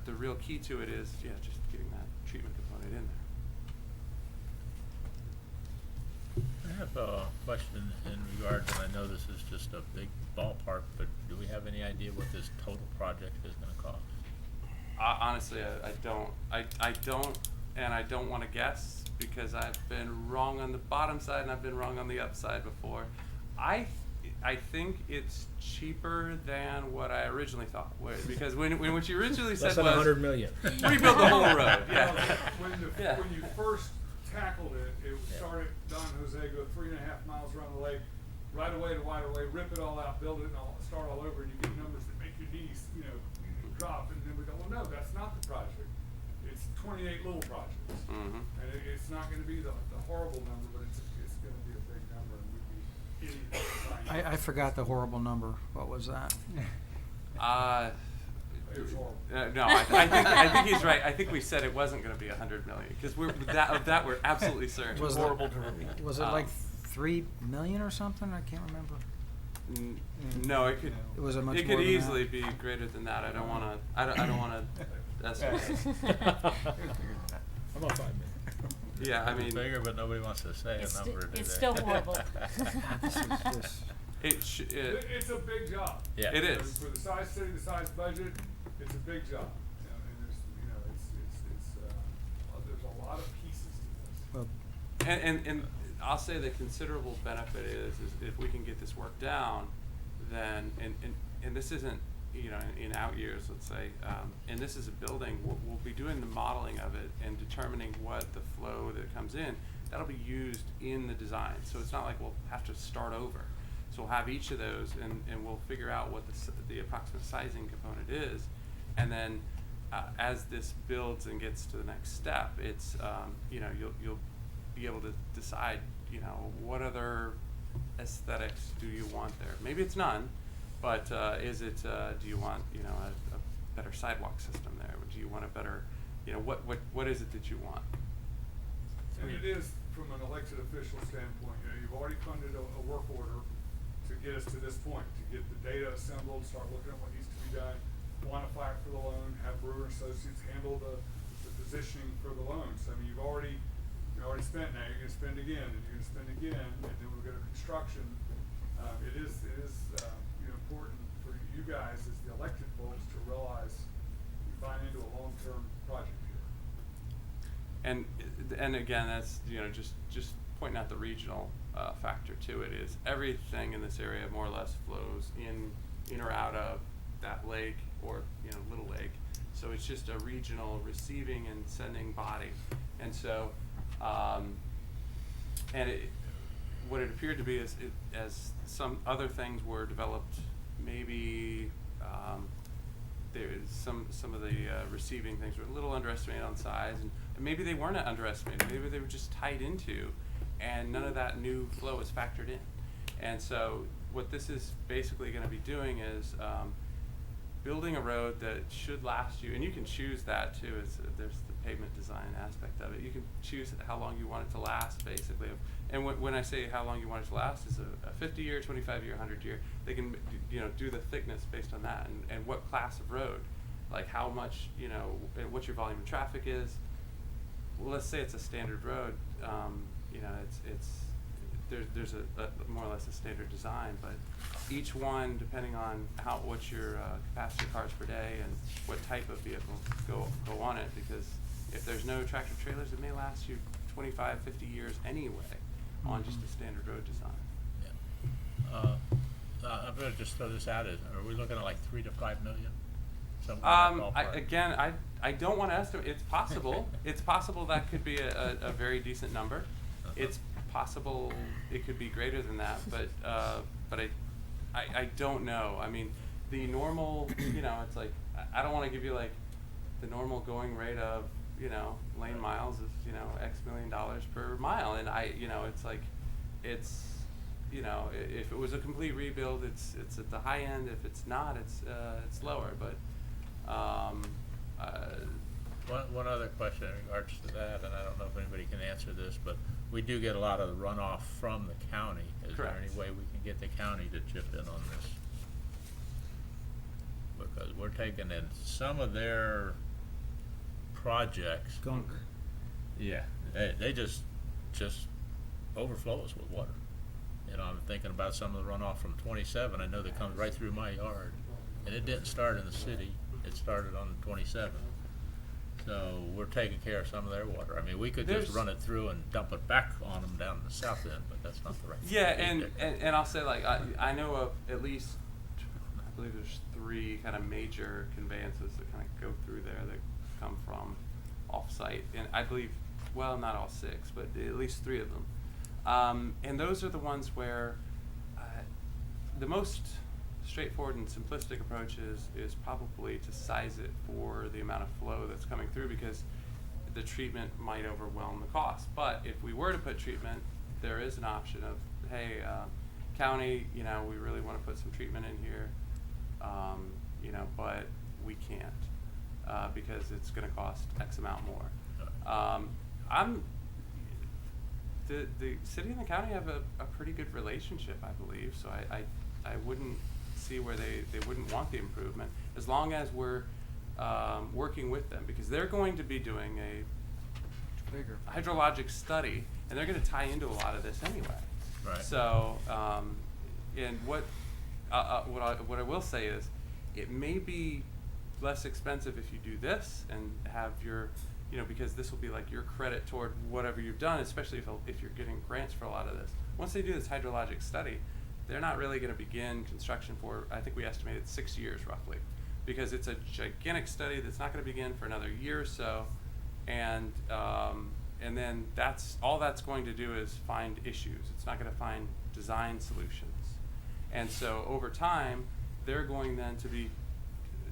real key to it is just getting that treatment component in there. I have a question in regards, and I know this is just a big ballpark, but do we have any idea what this total project is gonna cost? Honestly, I don't, and I don't want to guess because I've been wrong on the bottom side and I've been wrong on the upside before. I think it's cheaper than what I originally thought. Because when what you originally said Less than was 100 million. rebuild the whole road. Yeah. Yeah. When you first tackled it started Don Jose, go 3.5 miles around the lake, right away to wide away, rip it all out, build it, and start all over, and you get numbers that make your knees, drop. And then we go, well, no, that's not the project. It's 28 little projects, Mm-hmm. and it's not going to be the horrible number, but it's going to be a big number, and we'd be idiots. I forgot the horrible number. What was that? It was horrible. No, I think he's right. I think we said it wasn't going to be 100 million because we're absolutely certain. Was Horrible to repeat. Was it like 3 million or something? I can't remember. No, it could. It was a much It more could than easily that. be greater than that. I don't want to. I don't want to estimate. How about 5 million? Yeah, I mean, Bigger, but nobody wants to say It's a number. do it's they? still horrible. This is just. It's a big job. Yeah. It is. For the size city, the size budget, it's a big job. And there's a lot of pieces to this. Well, and I'll say the considerable benefit is if we can get this work down, then and this isn't in out years, let's say, and this is a building, we'll be doing the modeling of it and determining what the flow that comes in, that'll be used in the design. So it's not like we'll have to start over. So we'll have each of those and we'll figure out what the approximate sizing component is. And then as this builds and gets to the next step, it's, you'll be able to decide, what other aesthetics do you want there? Maybe it's none. But is it? Do you want a better sidewalk system there? Do you want a better? What is it that you want? And it is from an elected official standpoint. You've already funded a work order to get us to this point, to get the data assembled, start looking at what needs to be done, quantify it for the loan, have Brewer Associates handle the positioning for the loans. I mean, you already spent. Now you're going to spend again, and you're going to spend again, and then we'll go to construction. It is important for you guys as the elected folks to realize you buy into a long-term project here. And again, that's just pointing out the regional factor to it is everything in this area more or less flows in or out of that lake or little lake. So it's just a regional receiving and sending body, and so what it appeared to be is as some other things were developed, maybe some of the receiving things were a little underestimated on size, and maybe they weren't underestimated. Maybe they were just tied into, and none of that new flow is factored in. And so what this is basically going to be doing is building a road that should last you, and you can choose that too. There's the pavement design aspect of it. You can choose how long you want it to last, basically. And when I say how long you want it to last, is a 50-year, 25-year, 100-year. They can, do the thickness based on that, and what class of road, like how much, and what your volume of traffic is. Well, let's say it's a standard road. There's a more or less a standard design, but each one, depending on what's your capacity of cars per day and what type of vehicle go on it, because if there's no tractor trailers, it may last you 25, 50 years anyway on just a standard road design. I'm gonna just throw this out, are we looking at like 3 to 5 million? Somewhere in that ballpark? I don't want to estimate. It's possible. It's possible that could be a very decent number. It's possible it could be greater than that, but I don't know. I mean, the normal, it's like, I don't want to give you like the normal going rate of, lane miles is, X million dollars per mile. And it's like, if it was a complete rebuild, it's at the high end. If it's not, it's lower. But One other question in regards to that, and I don't know if anybody can answer this, but we do get a lot of the runoff from the county. Is Correct. there any way we can get the county to chip in on this? Because we're taking in some of their projects. Gunk. Yeah, they just overflow us with water. I'm thinking about some of the runoff from 27. I know that comes right through my yard, and it didn't start in the city. It started on 27. So we're taking care of some of their water. I mean, we could just run it through and dump it back on them down the south end, but that's not the right thing. Yeah, and I'll say, like, I know of at least, I believe there's 3 kind of major conveyances that kind of go through there that come from off-site, and I believe, well, not all 6, but at least 3 of them. And those are the ones where the most straightforward and simplistic approach is probably to size it for the amount of flow that's coming through, because the treatment might overwhelm the cost. But if we were to put treatment, there is an option of, hey, county, we really want to put some treatment in here, but we can't because it's going to cost X amount more. The city and the county have a pretty good relationship, I believe, so I wouldn't see where they wouldn't want the improvement, as long as we're working with them, because they're going to be doing a hydrologic study, and they're going to tie into a lot of this anyway. Right. So, and what I will say is, it may be less expensive if you do this and have your, because this will be like your credit toward whatever you've done, especially if you're getting grants for a lot of this. Once they do this hydrologic study, they're not really going to begin construction for, I think we estimated 6 years roughly, because it's a gigantic study that's not going to begin for another year or so, and then all that's going to do is find issues. It's not going to find design solutions. And so over time, they're going then to be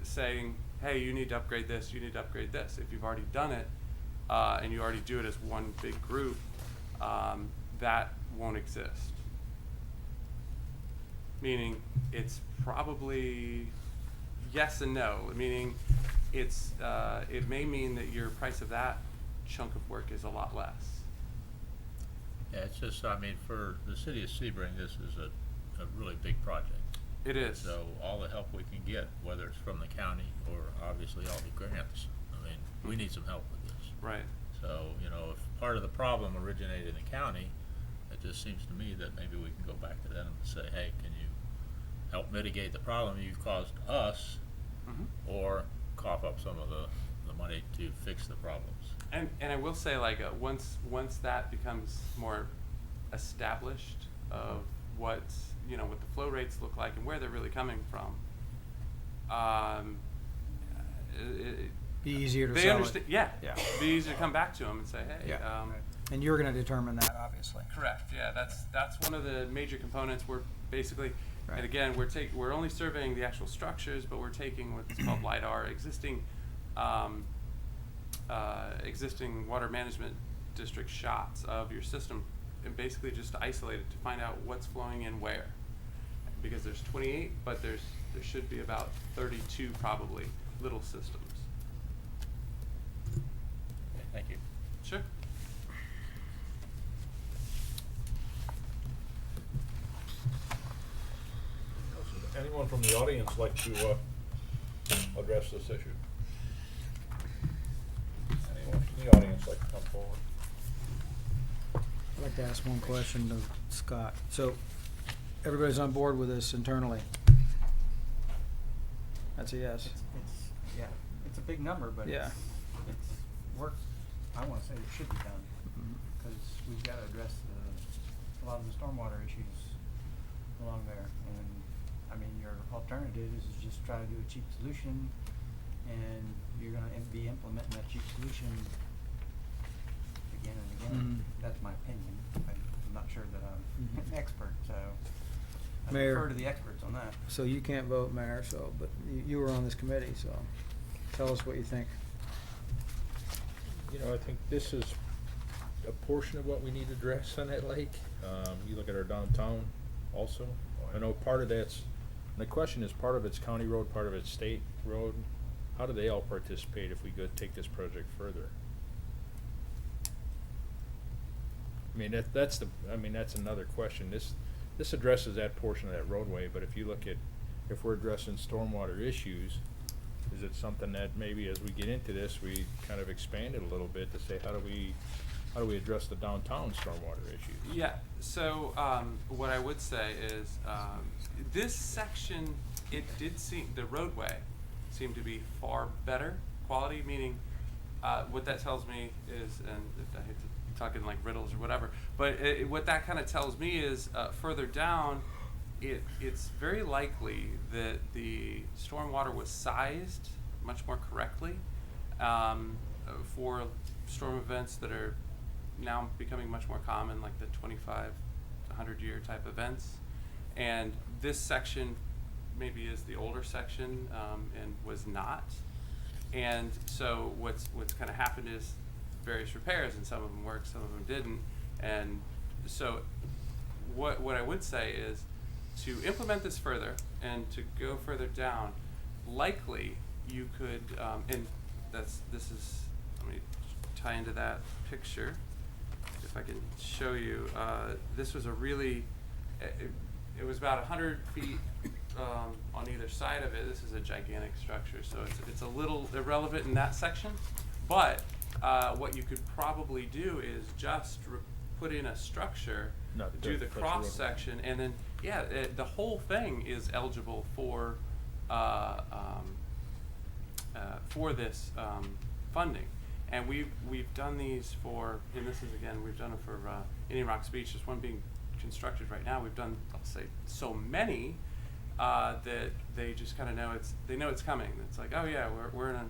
saying, hey, you need to upgrade this, you need to upgrade this. If you've already done it, and you already do it as one big group, that won't exist. Meaning, it's probably yes and no. Meaning, it may mean that your price of that chunk of work is a lot less. Yeah, it's just, for the city of Sebring, this is a really big project. It is. So all the help we can get, whether it's from the county or obviously all the grants, we need some help with this. Right. So, if part of the problem originated in the county, it just seems to me that maybe we can go back to them and say, hey, can you help mitigate the problem you've caused us, or cough up some of the money to fix the problems. And I will say, like, once that becomes more established of what the flow rates look like and where they're really coming from, Be easier to they sell understand. it. Yeah. Yeah. Be easier to come back to them and say, hey. Yeah. And you're gonna determine that, obviously. Correct. Yeah, that's one of the major components. We're basically, And again, we're only surveying the actual structures, but we're taking what's called LiDAR, existing water management district shots of your system, and basically just to isolate it to find out what's flowing in where. Because there's 28, but there should be about 32 probably little systems. Okay, thank you. Sure. Anyone from the audience like to address this issue? Anyone from the audience like to come forward? I'd like to ask one question of Scott. So, everybody's on board with this internally? That's a yes. Yeah, it's a big number, but Yeah. it's work, I wanna say it should be done, Mhm. because we've gotta address a lot of the stormwater issues along there. And, I mean, your alternative is just try to do a cheap solution, and you're gonna be implementing that cheap solution again and again. Mhm. That's my opinion. I'm not sure that I'm Mhm. an expert, so I Mayor. defer to the experts on that. So you can't vote, Mayor, so, but you were on this committee, so tell us what you think. You know, I think this is a portion of what we need to address on that lake. You look at our downtown also. I know part of that's, and the question is, part of it's county road, part of it's state road. How do they all participate if we go take this project further? I mean, that's another question. This addresses that portion of that roadway, but if you look at, if we're addressing stormwater issues, is it something that maybe as we get into this, we kind of expand it a little bit to say, how do we address the downtown stormwater issues? Yeah, so what I would say is this section, the roadway seemed to be far better quality, meaning what that tells me is, and I hate to talk in like riddles or whatever, but what that kind of tells me is further down, it's very likely that the stormwater was sized much more correctly for storm events that are now becoming much more common, like the 25 to 100 year type events. And this section maybe is the older section and was not. And so what's kind of happened is various repairs, and some of them worked, some of them didn't. And so what I would say is to implement this further and to go further down, likely you could, and let me tie into that picture. If I can show you, this was a really, it was about 100 feet on either side of it. This is a gigantic structure, so it's a little irrelevant in that section. But what you could probably do is just put in a structure, do the cross section, and then the whole thing is eligible for this funding. And we've done these for, and this is again, we've done it for Indian Rocks Beach. There's one being constructed right now. We've done, I'll say, so many that they just kind of know it's coming. It's like, oh yeah, we're in an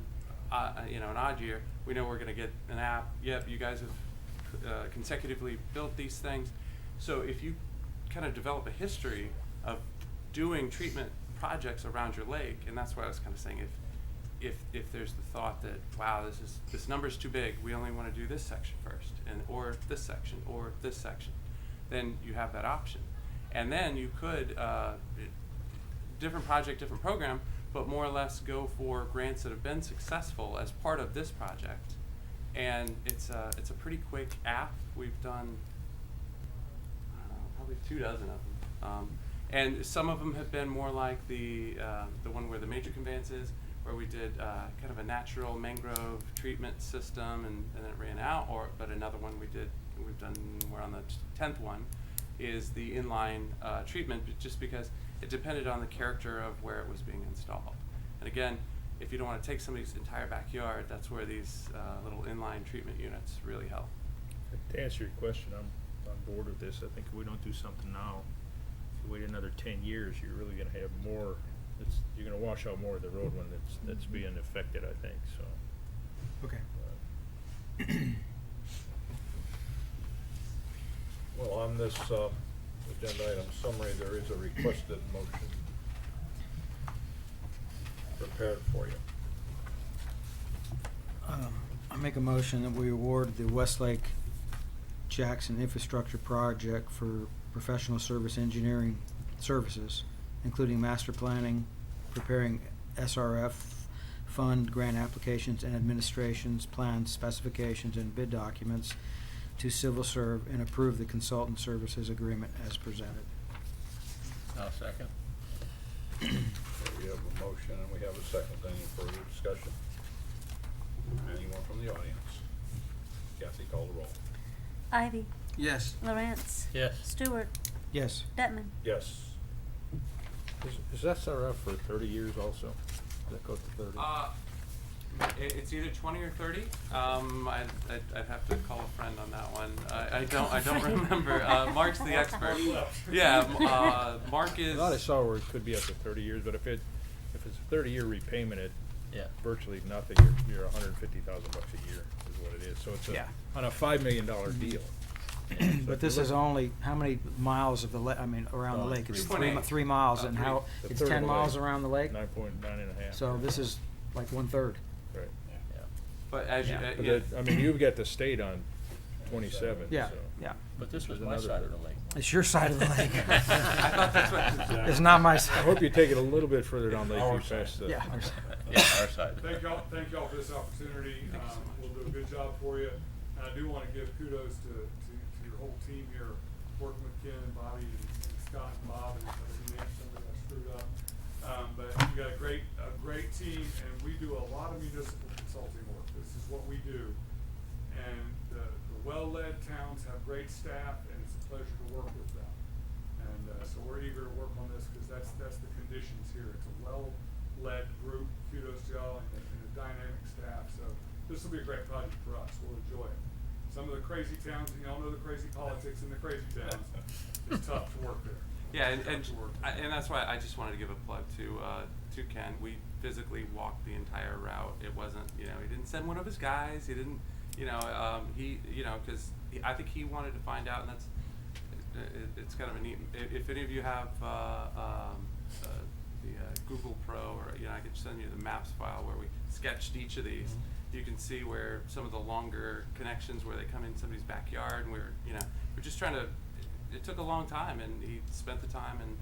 odd year. We know we're going to get an app. Yep, you guys have consecutively built these things. So if you kind of develop a history of doing treatment projects around your lake, and that's why I was kind of saying, if there's the thought that, wow, this number's too big, we only want to do this section first, or this section, or this section, then you have that option. And then you could, different project, different program, but more or less go for grants that have been successful as part of this project. And it's a pretty quick app. We've done, I don't know, probably 24 of them. And some of them have been more like the one where the major conveyance is, where we did kind of a natural mangrove treatment system, and then it ran out. But another one we're on the 10th one, is the inline treatment, just because it depended on the character of where it was being installed. And again, if you don't want to take somebody's entire backyard, that's where these little inline treatment units really help. To answer your question, I'm on board with this. I think if we don't do something now, if you wait another 10 years, you're really going to have more. You're going to wash out more of the road when that's being affected, I think. So. Okay. Well, on this agenda item summary, there is a requested motion prepared for you. I make a motion that we award the Westlake Jackson Infrastructure Project for professional service engineering services, including master planning, preparing SRF fund grant applications and administrations, plans, specifications, and bid documents to Civil Serve, and approve the consultant services agreement as presented. I'll second. So we have a motion and we have a second. Any further discussion? Anyone from the audience? Kathy, call the roll. Ivy, Yes. Lawrence, Yes. Stewart, Yes. Detman. Yes. Is SRF for 30 years also? Does that go to 30? It's either 20 or 30. I'd have to call a friend on that one. I don't remember. Mark's the expert. Yeah, Mark I is. thought I saw where it could be up to 30 years, but if it's a 30-year repayment at Yeah. virtually nothing, you're $150,000 a year is what it is. So it's Yeah. on a $5 million deal. But this is only, how many miles of the lake, I mean, around the lake? It's 3.8. 3 miles, and how, The it's third of 10 the miles lake. around the lake? 9.9 So this is like 1/3. Right. Yeah. But as Yeah. But you, I mean, you've got the state on 27, Yeah, so. yeah. But this was There's my another side of third. the lake. It's your side of the lake. I thought that's what. It's not my I side. hope you take it a little bit further down Lakeview Our side. past the. Yeah. Yeah, our side. Thank y'all for this opportunity. We'll do a good job for you. And I do want to give kudos to your whole team here, working with Ken and Bobby and Scott and Bob, and some of that screwed up. But you got a great team, and we do a lot of municipal consulting work. This is what we do. And the well-led towns have great staff, and it's a pleasure to work with them. And so we're eager to work on this, because that's the conditions here. It's a well-led group. Kudos to y'all, and a dynamic staff. So this will be a great project for us. We'll enjoy it. Some of the crazy towns, and y'all know the crazy politics in the crazy towns. It's tough to work there. Yeah, and Tough to work there. and that's why I just wanted to give a plug to Ken. We physically walked the entire route. It wasn't, he didn't send one of his guys. He didn't, because I think he wanted to find out, and that's, it's kind of a neat. If any of you have the Google Pro, or I could send you the maps file where we sketched each of these. You can see where some of the longer connections where they come in somebody's backyard, and we're just trying to. It took a long time, and he spent the time, and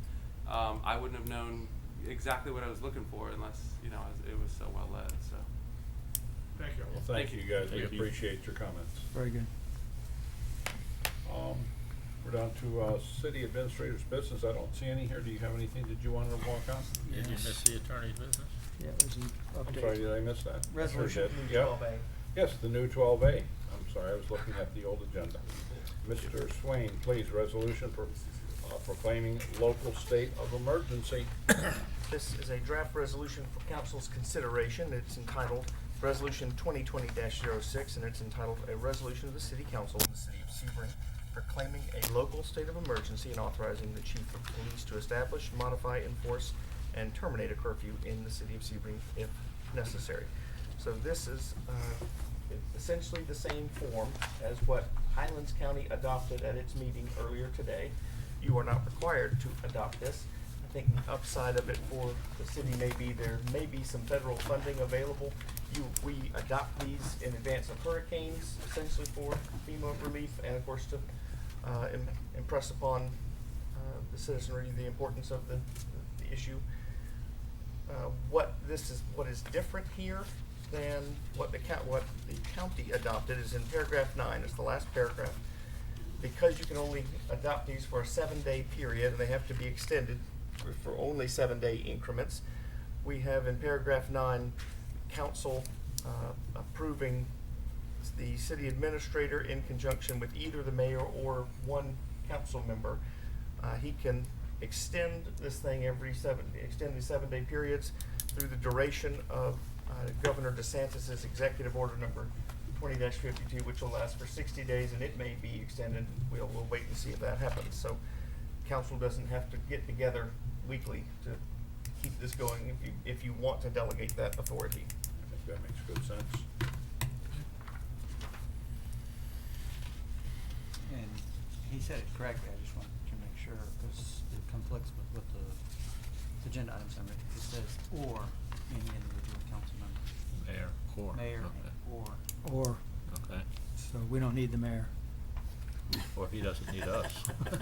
I wouldn't have known exactly what I was looking for unless it was so well led. So Thank you. Well, thank you guys. We Thank you. appreciate your comments. Very good. We're down to city administrator's business. I don't see any here. Do you have anything that you wanted to walk on? Did you miss the attorney's business? Yeah, there's an I'm update. sorry, did I miss that? Resolution Or did- new yeah. 12A. Yes, the new 12A. I'm sorry, I was looking at the old agenda. Mr. Swain, please, resolution proclaiming local state of emergency. This is a draft resolution for council's consideration. It's entitled Resolution 2020-06, and it's entitled A Resolution of the City Council in the City of Sebring proclaiming a local state of emergency and authorizing the chief of police to establish, modify, enforce, and terminate a curfew in the City of Sebring if necessary. So this is essentially the same form as what Highlands County adopted at its meeting earlier today. You are not required to adopt this. I think the upside of it for the city may be there may be some federal funding available. We adopt these in advance of hurricanes, essentially for FEMA relief, and of course to impress upon the citizenry the importance of the issue. What is different here than what the county adopted is in paragraph 9. It's the last paragraph. Because you can only adopt these for a 7-day period, and they have to be extended for only 7-day increments, we have in paragraph 9 council approving the city administrator in conjunction with either the mayor or one council member. He can extend this thing extend the 7-day periods through the duration of Governor DeSantis's executive order number 20-52, which will last for 60 days, and it may be extended. We'll wait and see if that happens. So council doesn't have to get together weekly to keep this going if you want to delegate that authority. I think that makes good sense. And he said it correctly, I just wanted to make sure, because it conflicts with what the agenda items are. It says, or any individual council member. Mayor, or. Mayor, Okay. Or, Okay. so we don't need the mayor. Or he doesn't need us.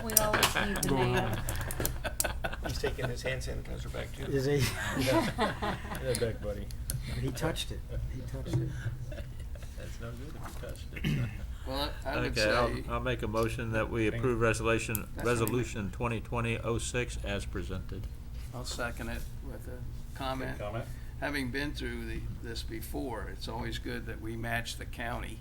We always need the mayor. He's taking his hand sanitizer back too. Is he? Yeah, back, buddy. He touched it. He touched it. That's no good if you touched it. Well, I would Okay, say, I'll make a motion that we approve resolution, That's what he meant. resolution 2020-06 as presented. I'll second it with a comment. Comment? Having been through this before, it's always good that we match the county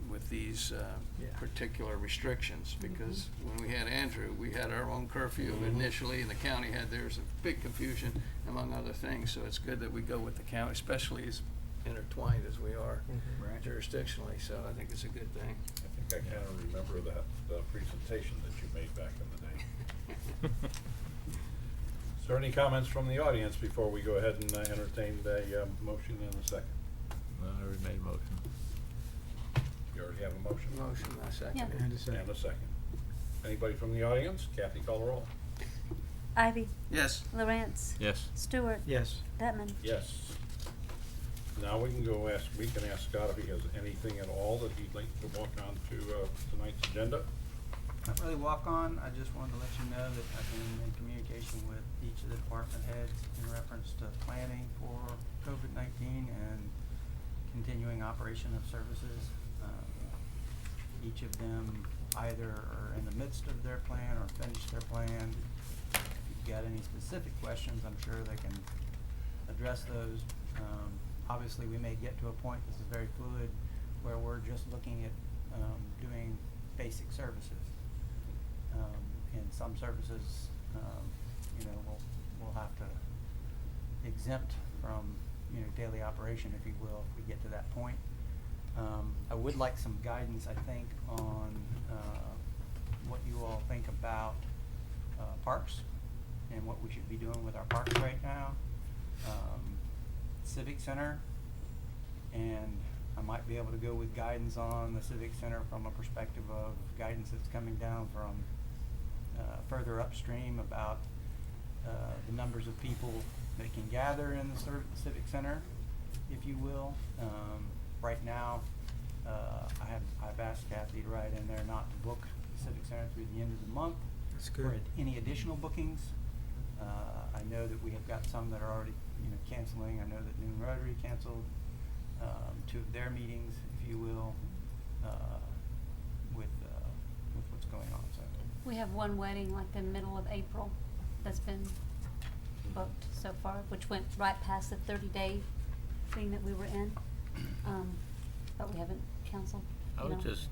with these Yeah. particular restrictions, because when we had Andrew, we had our own curfew initially, and the county had theirs, a big confusion among other things, so it's good that we go with the county, especially as intertwined as we are Right. jurisdictionally, so I think it's a good thing. I think I kind of remember that, the presentation that you made back in the day. Is there any comments from the audience before we go ahead and entertain the motion in a second? I already made a motion. You already have a motion? Motion, I second Yeah. it. And a second. And a second. Anybody from the audience? Kathy, call the roll. Ivy, Yes. Lawrence, Yes. Stewart, Yes. Bettman. Yes. Now we can we can ask Scott if he has anything at all that he'd like to walk on to tonight's agenda. Not really walk on, I just wanted to let you know that I've been in communication with each of the department heads in reference to planning for COVID-19 and continuing operation of services. Each of them either are in the midst of their plan or finished their plan. If you've got any specific questions, I'm sure they can address those. Obviously, we may get to a point, this is very fluid, where we're just looking at doing basic services. And some services, we'll have to exempt from, daily operation, if you will, if we get to that point. I would like some guidance, I think, on what you all think about parks and what we should be doing with our parks right now. Civic Center, and I might be able to go with guidance on the Civic Center from a perspective of guidance that's coming down from further upstream about the numbers of people that can gather in the Civic Center, if you will. Right now, I've asked Kathy to write in there not to book the Civic Center through the end of the month. That's For good. any additional bookings. I know that we have got some that are already, canceling. I know that Noon Rotary canceled 2 of their meetings, if you will, with what's going on, so. We have one wedding like the middle of April that's been booked so far, which went right past the 30-day thing that we were in. But we haven't canceled. I would just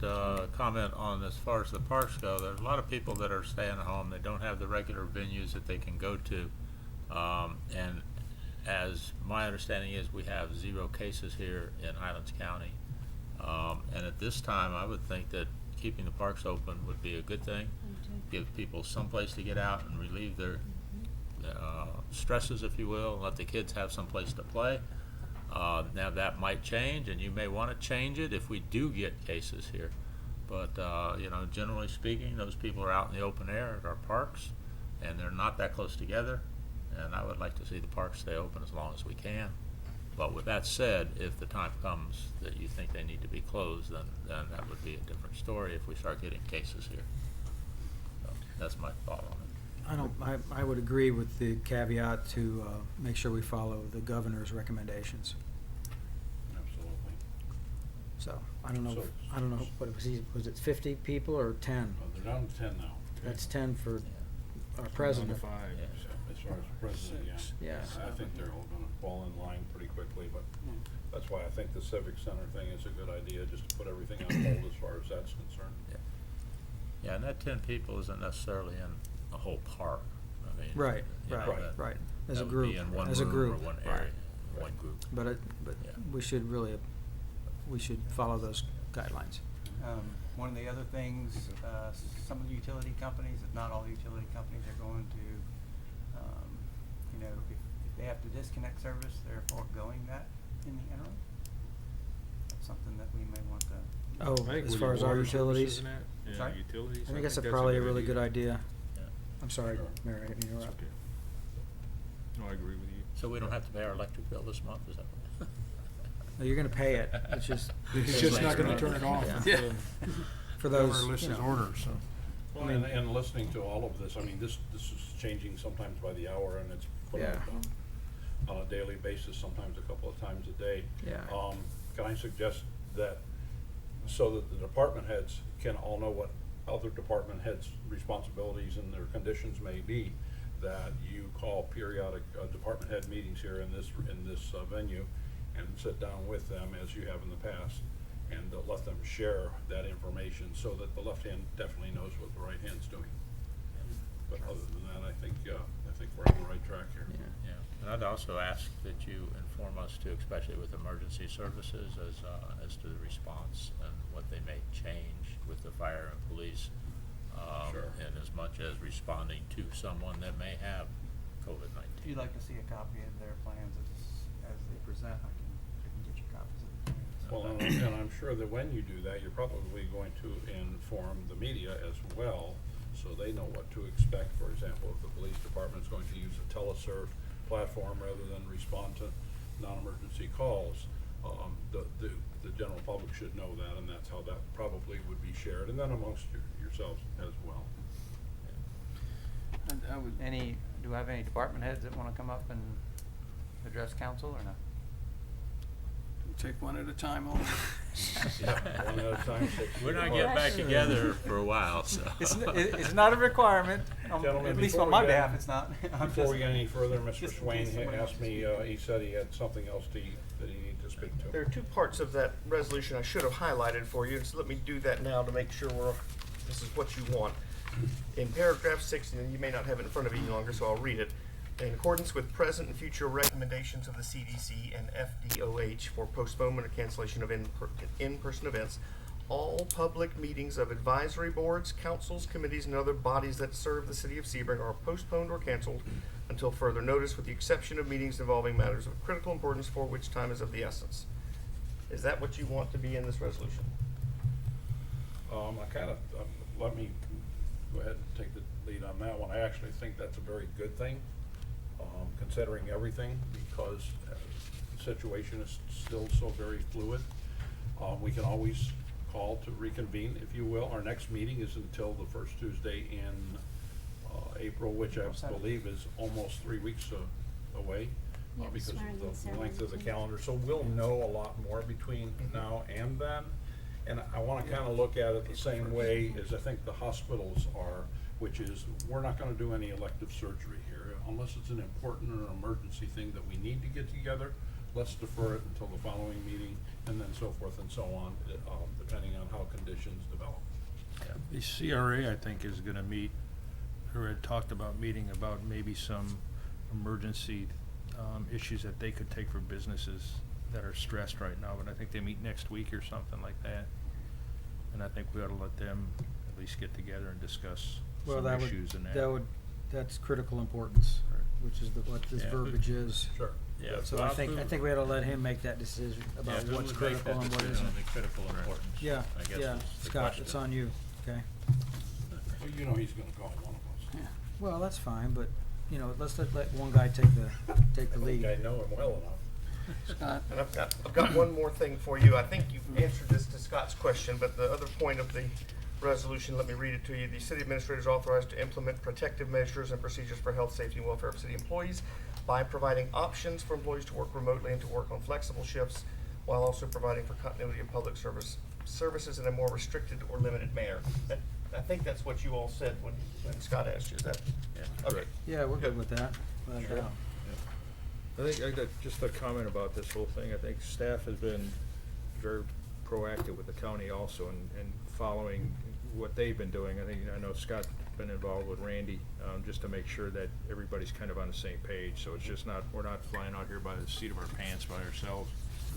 comment on, as far as the parks go, there's a lot of people that are staying at home. They don't have the regular venues that they can go to. And as my understanding is, we have 0 cases here in Highlands County. And at this time, I would think that keeping the parks open would be a good thing. Give people some place to get out and relieve their stresses, if you will, and let the kids have some place to play. Now that might change, and you may want to change it if we do get cases here. But, generally speaking, those people are out in the open air at our parks, and they're not that close together. And I would like to see the parks stay open as long as we can. But with that said, if the time comes that you think they need to be closed, then that would be a different story if we start getting cases here. So that's my thought on it. I would agree with the caveat to make sure we follow the governor's recommendations. Absolutely. So, I don't know, So- what was it 50 people or 10? Well, they're down to 10 now. That's 10 for our president. So, as far as the president, yeah. Yeah. I think they're all gonna fall in line pretty quickly, but that's why I think the Civic Center thing is a good idea, just to put everything on hold as far as that's concerned. Yeah, and that 10 people isn't necessarily in a whole park. I mean, Right, you know, right, right. As a that would group, be in one as a room group. or one Right. area, one group. But Yeah. we should follow those guidelines. One of the other things, some of the utility companies, if not all the utility companies, are going to, if they have to disconnect service, they're foregoing that in the interim. That's something that we may want to. Oh, as far as our utilities? Sorry? Utilities. I think that's probably a really good idea. I'm sorry, Sure. Mayor, I didn't mean to interrupt. Okay. No, I agree with you. So we don't have to pay our electric bill this month, is that what? No, you're gonna pay it, it's just. He's just not gonna turn it off Yeah. until For those, whoever lists you his know. orders, so. Well, and listening to all of this, I mean, this is changing sometimes by the hour, and it's put Yeah. on a daily basis, sometimes a couple of times a day. Yeah. Can I suggest that, so that the department heads can all know what other department heads' responsibilities and their conditions may be, that you call periodic department head meetings here in this venue, and sit down with them as you have in the past, and let them share that information so that the left hand definitely knows what the right hand's doing. But other than that, I think we're on the right track here. Yeah. Yeah, and I'd also ask that you inform us too, especially with emergency services, as to the response and what they may change with the fire and police. Sure. And as much as responding to someone that may have If COVID-19. you'd like to see a copy of their plans as they present, I can get you copies of the plans. Well, and I'm sure that when you do that, you're probably going to inform the media as well, so they know what to expect. For example, if the police department is going to use a teleserve platform rather than respond to non-emergency calls, the general public should know that, and that's how that probably would be shared, and then amongst yourselves as well. I would, Do I have any department heads that wanna come up and address council or not? take one at a time only. Yeah, one at a time, 6 We're not feet getting apart. back together for a while, so. It's not a requirement, Gentlemen, at least before on we my get- behalf, it's not. I'm Before we just- get any further, Mr. just in Swain case someone asked else me, speaks. he said he had something else that he needed to speak to. There are two parts of that resolution I should have highlighted for you, so let me do that now to make sure this is what you want. In paragraph 6, and you may not have it in front of you any longer, so I'll read it. In accordance with present and future recommendations of the CDC and FDOH for postponement or cancellation of in-person events, all public meetings of advisory boards, councils, committees, and other bodies that serve the city of Sebring are postponed or canceled until further notice, with the exception of meetings involving matters of critical importance for which time is of the essence. Is that what you want to be in this resolution? Let me go ahead and take the lead on that one. I actually think that's a very good thing, considering everything, because the situation is still so very fluid. We can always call to reconvene, if you will. Our next meeting is until the first Tuesday in April, which I believe is almost 3 weeks away, Yeah, because swearing in of the length of the ceremony. calendar. So we'll know a lot more between now and then. And I wanna kinda look at it the same way as I think the hospitals are, which is, we're not gonna do any elective surgery here. Unless it's an important or an emergency thing that we need to get together, let's defer it until the following meeting, and then so forth and so on, depending on how conditions develop. The CRA, I think, is gonna meet, or had talked about meeting about maybe some emergency, issues that they could take for businesses that are stressed right now, but I think they meet next week or something like that. And I think we ought to let them at least get together and discuss Well, some that issues in that. that's critical importance, Right. which is what this Yeah. verbiage is. Sure. Yeah, So well, I think we ought to let him make that decision about Yeah, who what's would make critical that and what decision isn't. on the critical importance? Yeah, I guess yeah, is the Scott, question. it's on you, okay? So you know he's gonna call one of us. Well, that's fine, but, you know, let's let one guy take the I lead. think I know him well enough. Scott? And I've got one more thing for you. I think you've answered this to Scott's question, but the other point of the resolution, let me read it to you. The city administrator is authorized to implement protective measures and procedures for health, safety, and welfare of city employees by providing options for employees to work remotely and to work on flexible shifts, while also providing for continuity of public services in a more restricted or limited manner. I think that's what you all said when Scott asked you. Is that? Yeah. Okay. Yeah, we're good with that. Let it Sure. out. I think, I got just a comment about this whole thing. I think staff has been very proactive with the county also and following what they've been doing. I know Scott's been involved with Randy, just to make sure that everybody's kind of on the same page. So it's just we're not flying out here by the seat of our pants by ourselves.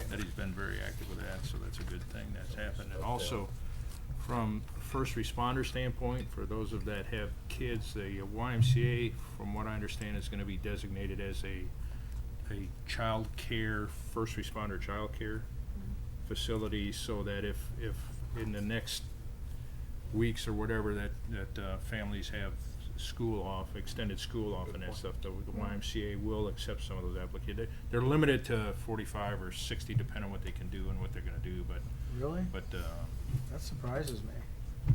That he's been very active with that, so that's a good thing that's happened. And also, from a first responder standpoint, for those of that have kids, the YMCA, from what I understand, is gonna be designated as a child care, first responder child care facility, so that if in the next weeks or whatever that families have school off, extended school off and that stuff, the YMCA will accept some of those applications. They're limited to 45 or 60, depending on what they can do and what they're gonna do, Really? but, That surprises me.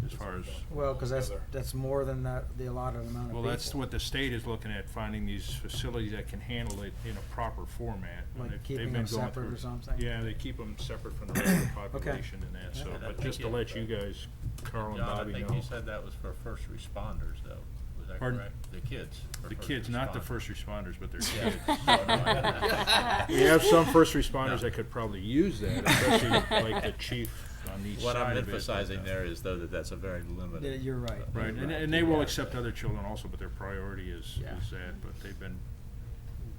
as far as, Well, cause that's more than the allotted amount of people. well, that's what the state is looking at, finding these facilities that can handle it in a proper format. And Like they've keeping been them going separate through- or something? Yeah, they keep them separate from the regular population and that, so, And I but think just to you- let you guys, Carl and John, I Bobby think know. you said that was for first responders, though. Was that Pardon? correct? The kids. for The first kids, not the responders. first responders, but their Yeah. kids. So, no, I- We have some first responders that could probably use that, especially like the chief on each What side I'm of it, but, emphasizing there is though that that's a very limited. Yeah, you're right. Right, You're and they will accept other children also, but their priority is that, but they've been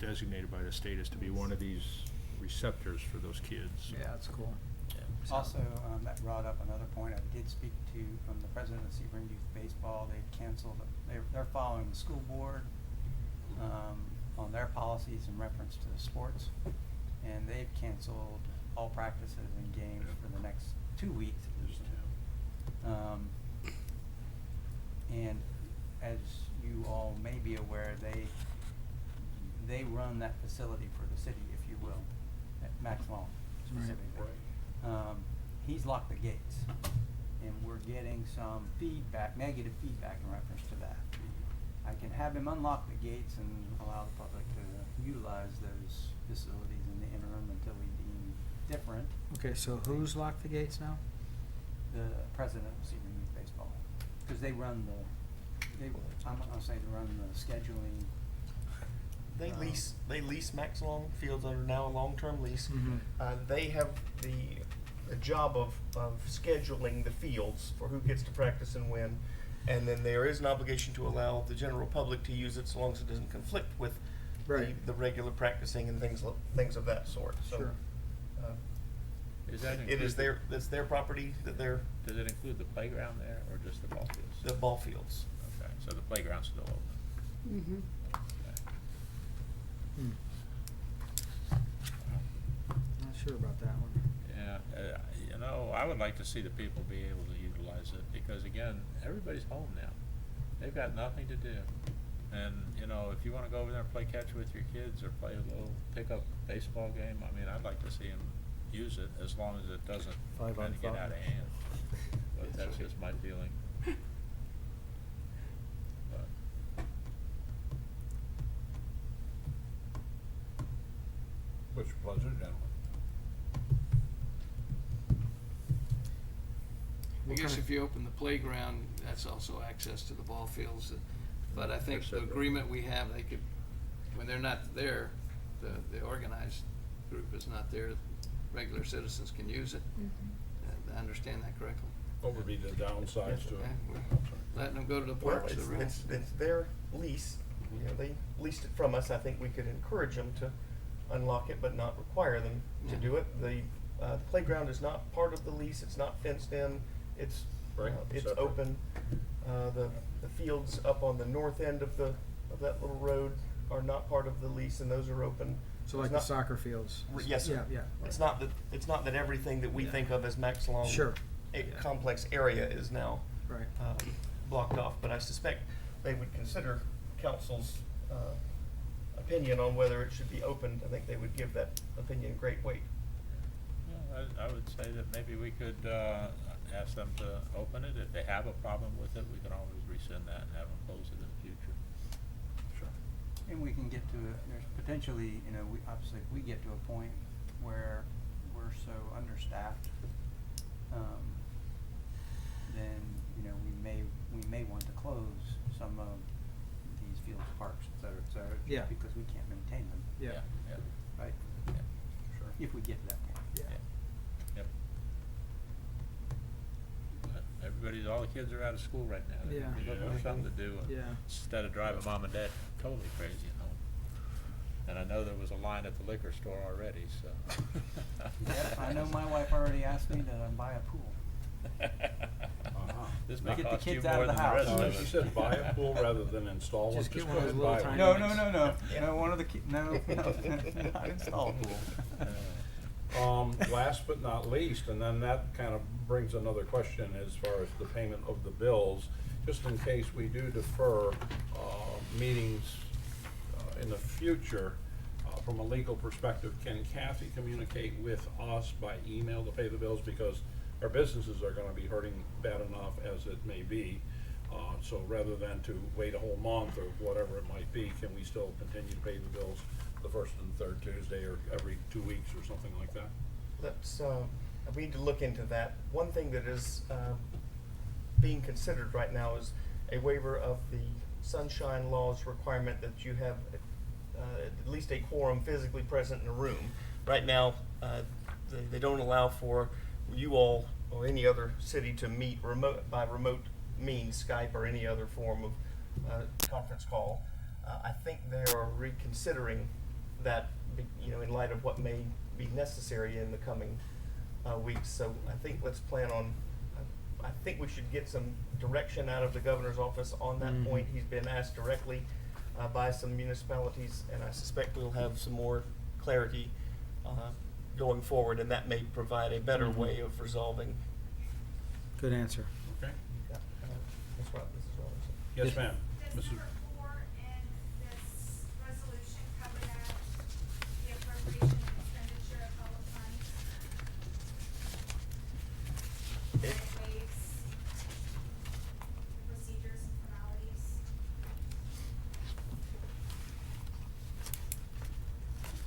designated by the state as to be one of these receptors for those kids. Yeah, that's cool. Also, that brought up another point. I did speak to the president of Sebring Youth Baseball. They canceled. They're following the school board on their policies in reference to sports, and they've canceled all practices and games for the next 2 weeks at least. And as you all may be aware, they run that facility for the city, if you will, at Max Long specifically. He's locked the gates, and we're getting some feedback, negative feedback in reference to that. I can have him unlock the gates and allow the public to utilize those facilities in the interim until we deem different. Okay, so who's locked the gates now? The president of Sebring Youth Baseball, because they run I'm not gonna say they run the scheduling. They lease Max Long Fields under now a long-term lease. Mhm. They have the job of scheduling the fields for who gets to practice and when. And then there is an obligation to allow the general public to use it so long as it doesn't conflict with Right. the regular practicing and things of that sort. So, Sure. Is that it is include- it's their property that they're, Does it include the playground there or just the ball fields? the ball fields. Okay, so the playground's still open. Mm-hmm. Hmm. Not sure about that one. Yeah, you know, I would like to see the people be able to utilize it, because again, everybody's home now. They've got nothing to do. And, you know, if you wanna go over there and play catch with your kids or play a little pickup baseball game, I mean, I'd like to see them use it as long as it doesn't 5 on kinda get 5. out of hand. But that's just my feeling. But, What's your pleasure, gentlemen? I What guess kind of- if you open the playground, that's also access to the ball fields. But I think They're the separate. agreement we have, they could, when they're not there, the organized group is not there, regular citizens can use it. I understand that correctly. What would be the downsides to it? Okay, we're letting them go to the Well, parks. the rest. it's their lease. You know, they leased it from us. I think we could encourage them to unlock it, but not require them to Yeah. do it. The playground is not part of the lease. It's not fenced in. It's Right, it's separate. open. The fields up on the north end of that little road are not part of the lease, and those are open. So It's like the not- soccer fields? Yes, sir. Yeah, yeah. It's not that everything that we think of as Max Long Sure. complex area is now Right. blocked off, but I suspect they would consider council's opinion on whether it should be opened. I think they would give that opinion great weight. well, I would say that maybe we could, ask them to open it. If they have a problem with it, we can always rescind that and have them close it in the future. Sure. And we can get to there's potentially, obviously if we get to a point where we're so understaffed, then, we may want to close some of these fields, parks, et cetera, Yeah. just because we can't maintain them, Yeah. Yeah, right? yeah, Sure. If we get to that point. Yeah. yep. But all the kids are out of school right now. They're Yeah. looking for something to do, Yeah. instead of driving mom and dad totally crazy at home. And I know there was a line at the liquor store already, so. Yep, I know my wife already asked me to buy a pool. This may Get the cost you kids out more of than the the house. rest of us. She said buy a pool rather than install one. Just get Just one go of ahead those and buy little one. tiny No, no, one of the no, not install a pool. Last but not least, and then that kind of brings another question as far as the payment of the bills. just in case we do defer meetings in the future, from a legal perspective, can Kathy communicate with us by email to pay the bills? Because our businesses are gonna be hurting bad enough as it may be. So rather than to wait a whole month or whatever it might be, can we still continue to pay the bills the first and third Tuesday or every 2 weeks or something like that? Let's, we need to look into that. One thing that is, being considered right now is a waiver of the sunshine law's requirement that you have, at least a quorum physically present in a room. Right now, they don't allow for you all or any other city to meet by remote means, Skype or any other form of conference call. I think they are reconsidering that, in light of what may be necessary in the coming weeks. So I think let's plan on, I think we should get some direction out of the governor's office on that point. He's been asked directly by some municipalities, and I suspect we'll have some more clarity going forward, and that may provide a better way of resolving. Good answer. Okay. Yeah, Ms. Robinson. Yes, ma'am. Does Mrs. number 4 in this resolution cover that, the appropriation and expenditure of public funds? That it waives the procedures and formalities?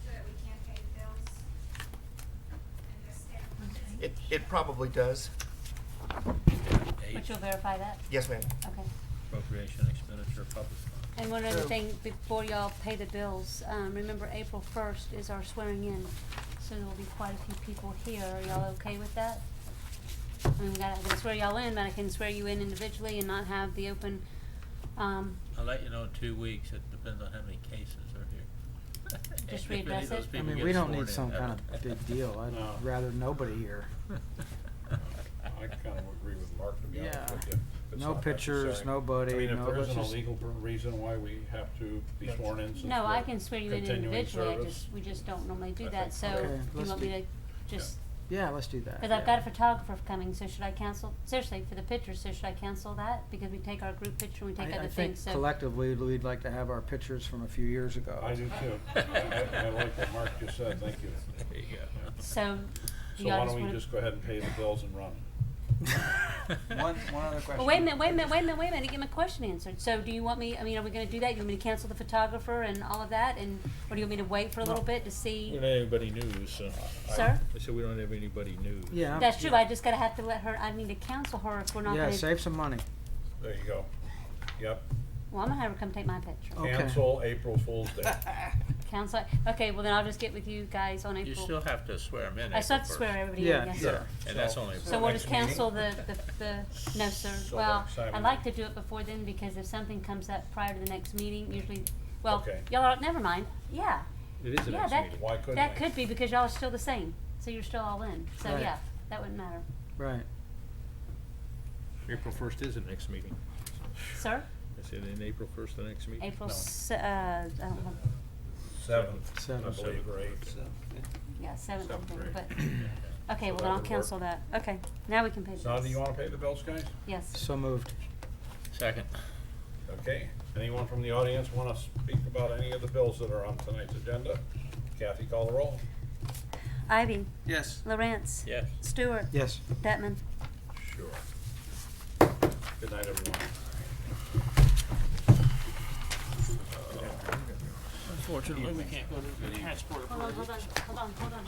So that we can pay the bills in this state of emergency? It probably does. But you'll verify that? Yes, ma'am. Okay. Appropriation expenditure of public funds. And one other thing, before y'all pay the bills, remember April 1st is our swearing in, so there will be quite a few people here. Are y'all okay with that? I mean, I'm gonna swear y'all in, but I can swear you in individually and not have the open, I'll let you know in 2 weeks. It depends on how many cases are here. Just If any of readdress those it? I people mean, get we don't sworn need in, some that kind would- of big deal. I'd No. rather nobody here. I kind of agree with Mark, to be honest Yeah. with you. It's No not pictures, necessary. nobody, I mean, if no, there let's isn't a just- legal reason why we have to be sworn in since no, I we're can swear you in continuing individually, service. we just don't normally do I that, think- so Okay, do you let's want me do- to just, Yeah, let's do that. cause I've got a photographer coming, so should I cancel, seriously, for the pictures, so should I cancel that? Because we take our group picture and we take I other think things, so. collectively, we'd like to have our pictures from a few years ago. I do too. I like what Mark just said, thank you. There you go. So, do So y'all why just don't we wanna? just go ahead and pay the bills and run? One other question. Well, wait a minute, to get my question answered. So do you want me, I mean, are we gonna do that? You want me to cancel the photographer and all of that, and, or do you want me to wait for a little bit to We see? don't have anybody new, so. Sir? I said we don't have anybody new. Yeah. That's true, I just gotta have to let her, I need to cancel her if we're not Yeah, gonna. save some money. There you go. Yep. Well, I'm gonna have her come take my picture. Okay. Cancel April Fool's Day. Cancel, okay, well then I'll just get with you guys on April. You still have to swear them in. I still have to April swear 1st. everybody in, Yeah, yes. yeah. And that's only. So we'll Next just cancel meeting? no, sir. So Well, next time I'd we- like to do it before then, because if something comes up prior to the next meeting, usually, well, Okay. y'all are, never mind, yeah. It is the Yeah, next that, meeting. Why couldn't that we? could be, because y'all are still the same, so you're still all in, so Right. yeah, that wouldn't matter. Right. April 1st is the next meeting. Sir, I said in April 1st, the next meeting. April, No. I don't know, 7th, I Seventh. believe, or 8th. So, yeah. yeah, 7th, I Seventh, think, right. but, okay, So well that then I'll would work. cancel that, okay, now we can pay the bills. So do you wanna pay the bills, guys? Yes. So moved. Second. Okay, anyone from the audience wanna speak about any of the bills that are on tonight's agenda? Kathy, call the roll. Ivy, Yes. Lawrence. Yes. Stewart. Yes. Bettman. Sure. Good night, everyone. Unfortunately, we can't go to the transport. Hold on, hold on.